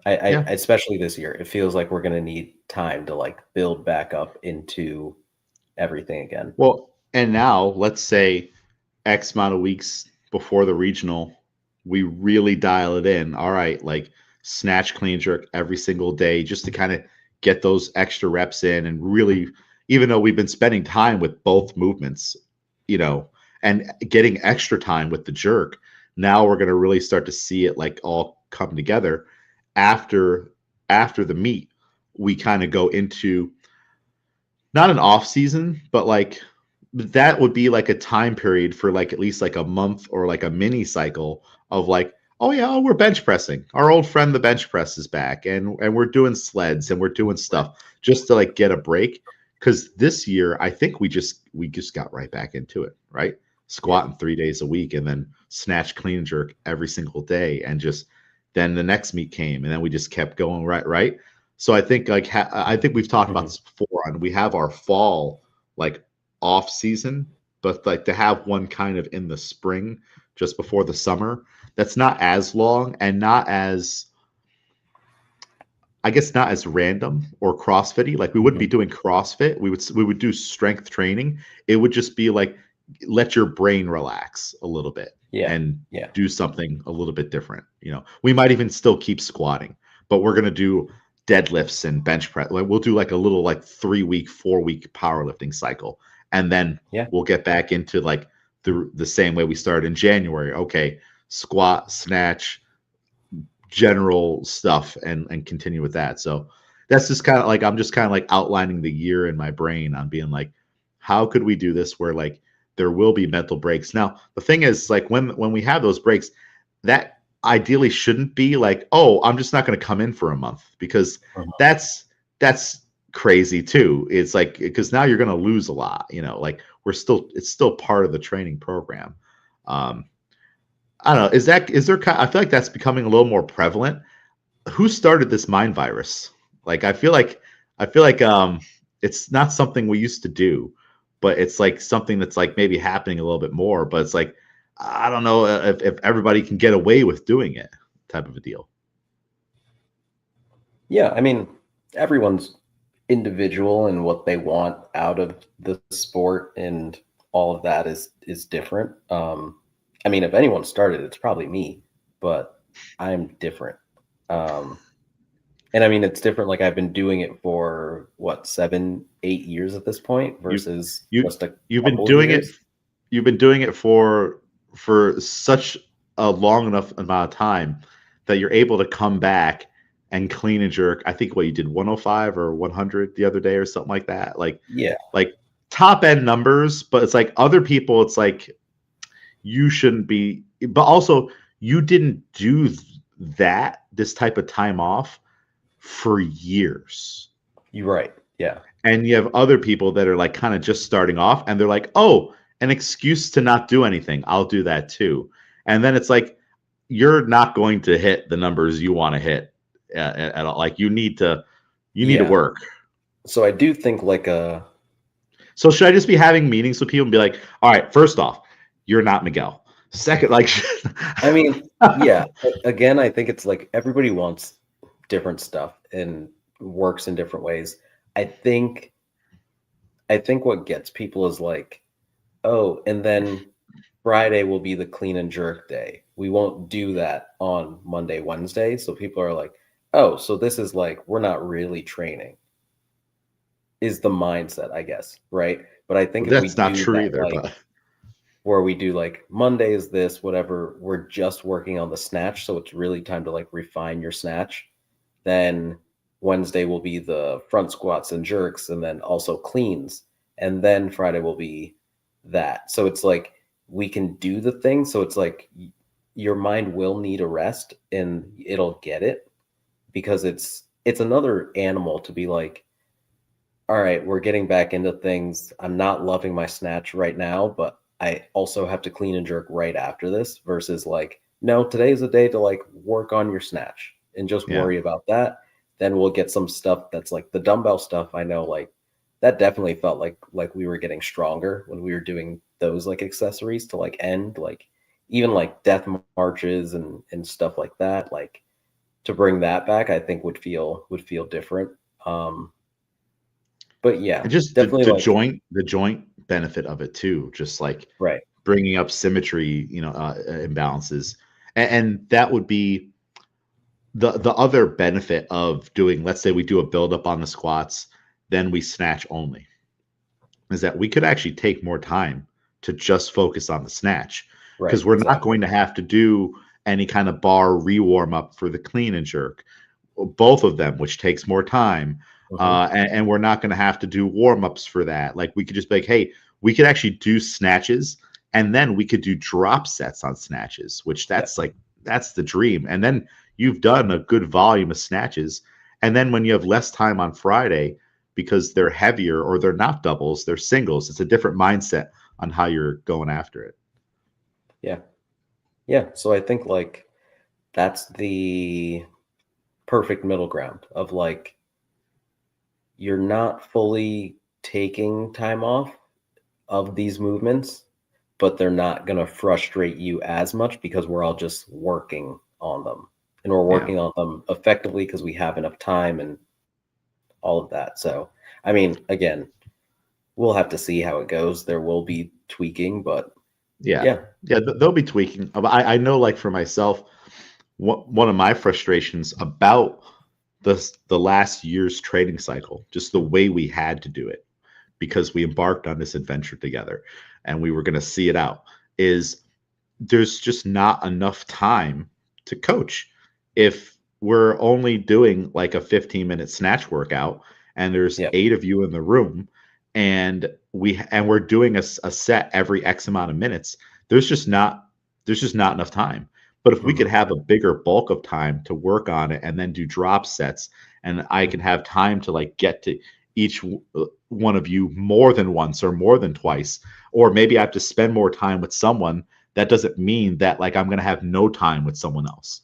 I Yeah. especially this year, it feels like we're going to need time to like build back up into everything again. Well, and now let's say X amount of weeks before the regional, we really dial it in. All right, like snatch, clean, jerk every single day just to kind of get those extra reps in, and really, even though we've been spending time with both movements, and getting extra time with the jerk, now we're going to really start to see it like all come together after the meet. We kind of go into not an off season, but like that would be like a time period for like at least like a month or like a mini cycle of like, oh yeah, we're bench pressing. Our old friend the bench press is back, and we're doing sleds and we're doing stuff just to like get a break. Because this year, I think we just got right back into it, right? Squatting 3 days a week and then snatch, clean, jerk every single day, and just then the next meet came, and then we just kept going, right. So I think like I think we've talked about this before, and we have our fall like off season, but like to have one kind of in the spring just before the summer, that's not as long and not as, I guess, not as random or CrossFit-y. Like we wouldn't be doing CrossFit. We would do strength training. It would just be like let your brain relax a little bit and do something a little bit different. We might even still keep squatting, but we're gonna do deadlifts and bench press. Like we'll do like a little like 3-week, 4-week powerlifting cycle, and then we'll get back into like the same way we started in January. Okay, squat, snatch, general stuff, and continue with that. So that's just kind of like I'm just kind of like outlining the year in my brain on being like, how could we do this where like there will be mental breaks. Now the thing is like when we have those breaks, that ideally shouldn't be like, oh, I'm just not going to come in for a month, because that's crazy too. It's like, because now you're going to lose a lot, like it's still part of the training program. I don't know. Is there I feel like that's becoming a little more prevalent. Who started this mind virus? Like, I feel like it's not something we used to do, but it's like something that's like maybe happening a little bit more, but it's like, I don't know if everybody can get away with doing it type of a deal. Yeah. I mean, everyone's individual and what they want out of the sport and all of that is different. I mean, if anyone started, it's probably me, but I'm different. And I mean, it's different. Like I've been doing it for what, 7-8 years at this point versus just you've been doing years. it. You've been doing it for such a long enough amount of time that you're able to come back and clean and jerk. I think what you did 105 or 100 the other day or something like that. Like top end numbers, but it's like other people, it's like you shouldn't be, but also you didn't do this type of time off for years. You're right. Yeah. And you have other people that are like kind of just starting off, and they're like, oh, an excuse to not do anything, I'll do that too. And then it's like, you're not going to hit the numbers you want to hit at all. Like you need to work. So I do think like a So should I just be having meetings with people and be like, all right, first off, you're not Miguel. Second, like, I mean, yeah, again, I think it's like everybody wants different stuff and works in different ways. I think I think what gets people is like, oh, and then Friday will be the clean and jerk day. We won't do that on Monday, Wednesday. So people are like, oh, so this is like we're not really training, is the mindset, I guess, right? But I think if we that's not do true that, either. like But where we do like Monday is this, whatever, we're just working on the snatch. So it's really time to like refine your snatch. Then Wednesday will be the front squats and jerks and then also cleans. And then Friday will be that. So it's like we can do the thing. So it's like your mind will need a rest and it'll get it because it's another animal to be like, all right, we're getting back into things. I'm not loving my snatch right now, but I also have to clean and jerk right after this versus like, no, today's a day to like work on your snatch and just yeah, worry about that. Then we'll get some stuff that's like the dumbbell stuff. I know like that definitely felt like we were getting stronger when we were doing those like accessories to like end like even like death marches and stuff like that. Like to bring that back, I think would feel different. But yeah, and just definitely like the joint benefit of it too, just like right. bringing up symmetry, imbalances, and that would be the other benefit of doing. Let's say we do a build up on the squats, then we snatch only, is that we could actually take more time to just focus on the snatch Right, because we're not exactly. going to have to do any kind of bar re-warm up for the clean and jerk, both of them, which takes more time. Mhm. And we're not going to have to do warm ups for that. Like we could just be like, hey, we could actually do snatches and then we could do drop sets on snatches, which Yeah, that's the dream. And then you've done a good volume of snatches. And then when you have less time on Friday, because they're heavier or they're not doubles, they're singles, it's a different mindset on how you're going after it. yeah, yeah. So I think like that's the perfect middle ground of like you're not fully taking time off of these movements, but they're not going to frustrate you as much because we're all just working on them and we're Yeah. working on them effectively because we have enough time and all of that. So, I mean, again, we'll have to see how it goes. There will be tweaking, but Yeah. yeah, Yeah. They'll be tweaking. I know, like for myself, one of my frustrations about the last year's training cycle, just the way we had to do it, because we embarked on this adventure together and we were going to see it out, is there's just not enough time to coach. If we're only doing like a 15-minute snatch workout and there's yeah. 8 of you in the room and we're doing a set every X amount of minutes, there's just not enough time. But if we could Mhm. have a bigger bulk of time to work on it and then do drop sets, and I can have time to like get to each one of you more than once or more than twice, or maybe I have to spend more time with someone, that doesn't mean that like I'm going to have no time with someone else,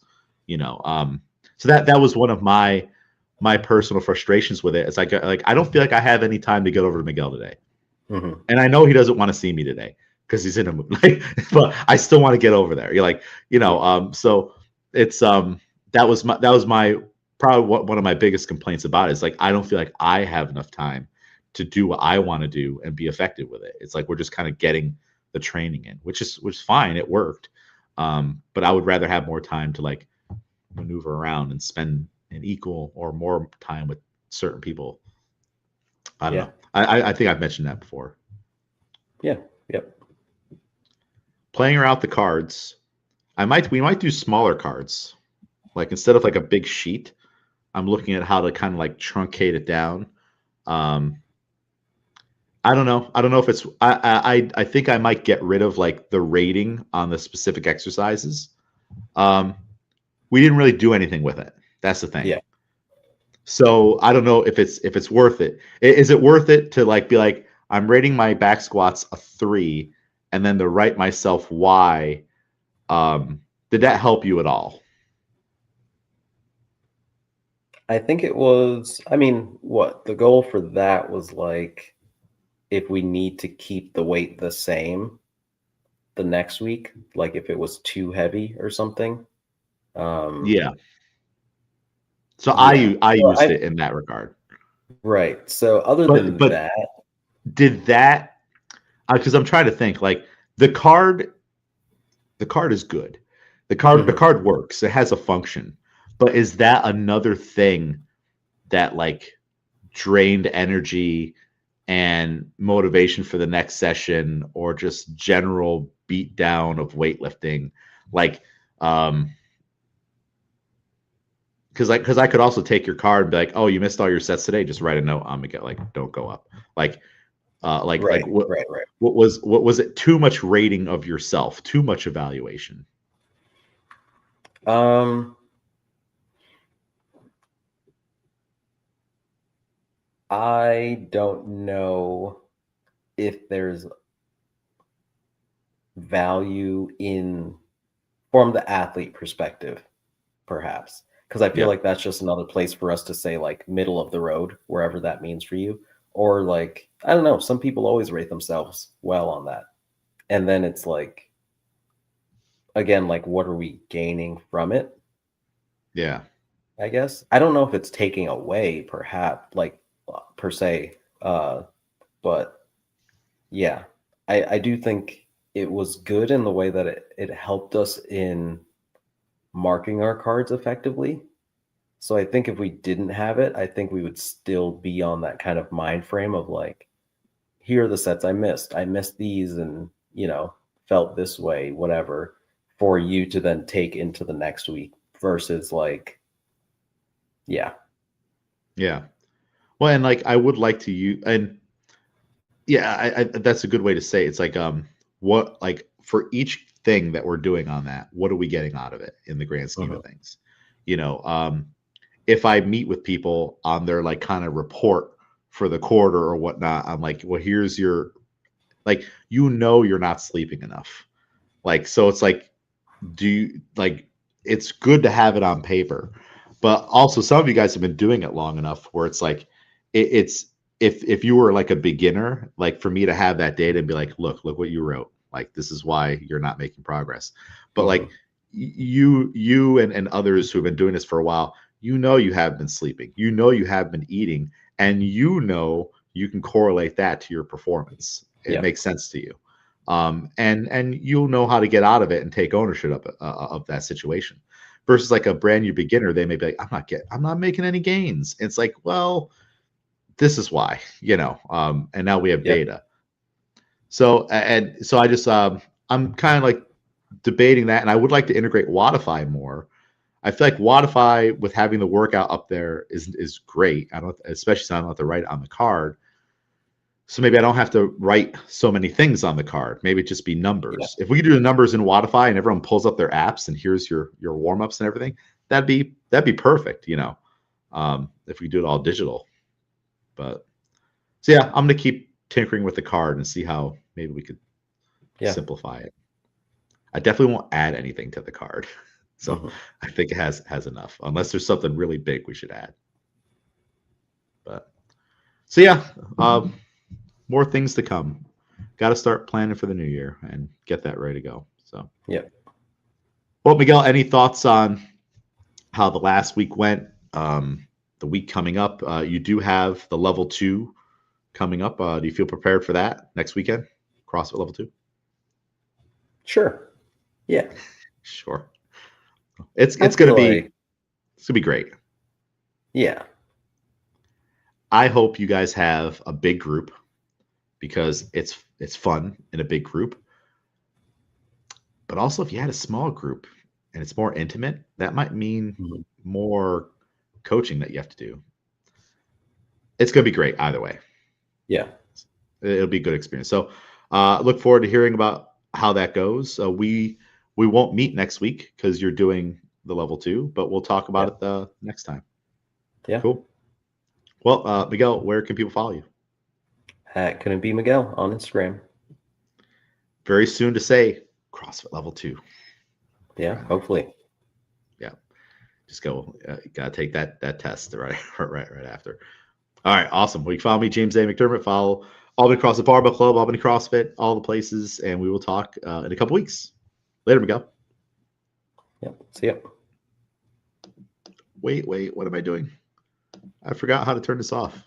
you know. So that was one of my personal frustrations with it. It's like I don't feel like I have any time to get over to Miguel today, Mhm. and I know he doesn't want to see me today because he's in a mood. Like, but I still want to get over there. You're like, Yeah. so it's that was my probably one of my biggest complaints about it. Is like I don't feel like I have enough time to do what I want to do and be effective with it. It's like we're just kind of getting the training in, which is fine. It worked, but I would rather have more time to like maneuver around and spend an equal or more time with certain people. I don't Yeah. know. I think I've mentioned that before. Yeah. Yep. Playing around the cards, we might do smaller cards. Like instead of like a big sheet, I'm looking at how to kind of like truncate it down. Um, I don't know. I don't know if it's. I think I might get rid of like the rating on the specific exercises. Um, we didn't really do anything with it. That's the thing. Yeah. So I don't know if it's worth it. Is it worth it to like be like I'm rating my back squats a 3, and then to write myself why? Did that help you at all? I think it was, I mean, what the goal for that was like if we need to keep the weight the same the next week, like if it was too heavy or something. Um, Yeah. So yeah. I So used it in that regard. right. So other But than that, did that, because I'm trying to think, like the card the card is good. The mhm. card works. It has a function. But is that another thing that like drained energy and motivation for the next session, or just general beat down of weightlifting? Like um because I could also take your card and be like, oh, you missed all your sets today. Just write a note on Miguel, like don't go up. Like like Right, right, right. what was it? Too much rating of yourself, too much evaluation. Um, I don't know if there's value in from the athlete perspective, perhaps. Because I feel Yeah. like that's just another place for us to say like middle of the road, wherever that means for you. Or like, I don't know, some people always rate themselves well on that. And then it's like, again, like what are we gaining from it? Yeah. I guess. I don't know if it's taking away, perhaps, like per se. But yeah, I do think it was good in the way that it helped us in marking our cards effectively. So I think if we didn't have it, I think we would still be on that kind of mind frame of like, here are the sets I missed. I missed these and, felt this way, whatever, for you to then take into the next week versus like, yeah. Yeah. Well, and like I would like to use, and yeah, I that's a good way to say it. It's like what, like for each thing that we're doing on that, what are we getting out of it in the grand scheme Mhm. of things? You know, if I meet with people on their like kind of report for the quarter or whatnot, I'm like, well, here's your, like, you're not sleeping enough. Like, so it's like, do you like, it's good to have it on paper, but also some of you guys have been doing it long enough where it's like it's, if you were like a beginner, like for me to have that data and be like, look what you wrote, like this is why you're not making progress. But like Mhm. you and others who have been doing this for a while, you have been sleeping, you have been eating, and you can correlate that to your performance. It Yeah. makes sense to you, and you'll know how to get out of it and take ownership of that situation. Versus like a brand new beginner, they may be like, I'm not making any gains. It's like, well, this is why, and now we have Yep. data. So and so I just I'm kind of like debating that, and I would like to integrate Wodify more. I feel like Wodify with having the workout up there is great. I don't, especially since I don't have to write it on the card. So maybe I don't have to write so many things on the card. Maybe it just be Yeah. numbers. If we could do the numbers in Wodify and everyone pulls up their apps and here's your warm ups and everything, that'd be perfect. If we do it all digital. But so yeah, I'm gonna keep tinkering with the card and see how maybe we could Yeah. simplify it. I definitely won't add anything to the card. So Mhm. I think it has enough, unless there's something really big we should add. But so yeah, more things to come. Got to start planning for the new year and get that ready to go. So, Yep. well, Miguel, any thoughts on how the last week went? The week coming up, you do have the level 2 coming up. Do you feel prepared for that next weekend? CrossFit level 2? Sure. Yeah. Sure. I feel like, It's gonna be great. yeah. I hope you guys have a big group because it's fun in a big group. But also, if you had a small group and it's more intimate, that might mean Mhm. more coaching that you have to do. It's going to be great either way. Yeah. It'll be a good experience. So, look forward to hearing about how that goes. We won't meet next week because you're doing the level 2, but we'll talk about Yeah. it the next time. Yeah. Cool. Well, Miguel, where can people follow you? At Couldn't Be Miguel on Instagram. Very soon to say CrossFit level 2, Yeah. friend. Hopefully. Yeah. just go. Gotta take that test right after. All right, awesome. Well, you can follow me, James A. McDermott. Follow Albany CrossFit Barbell Club, Albany CrossFit, all the places, and we will talk in a couple weeks. Later, Miguel. Yep. See ya. Wait, what am I doing? I forgot how to turn this off.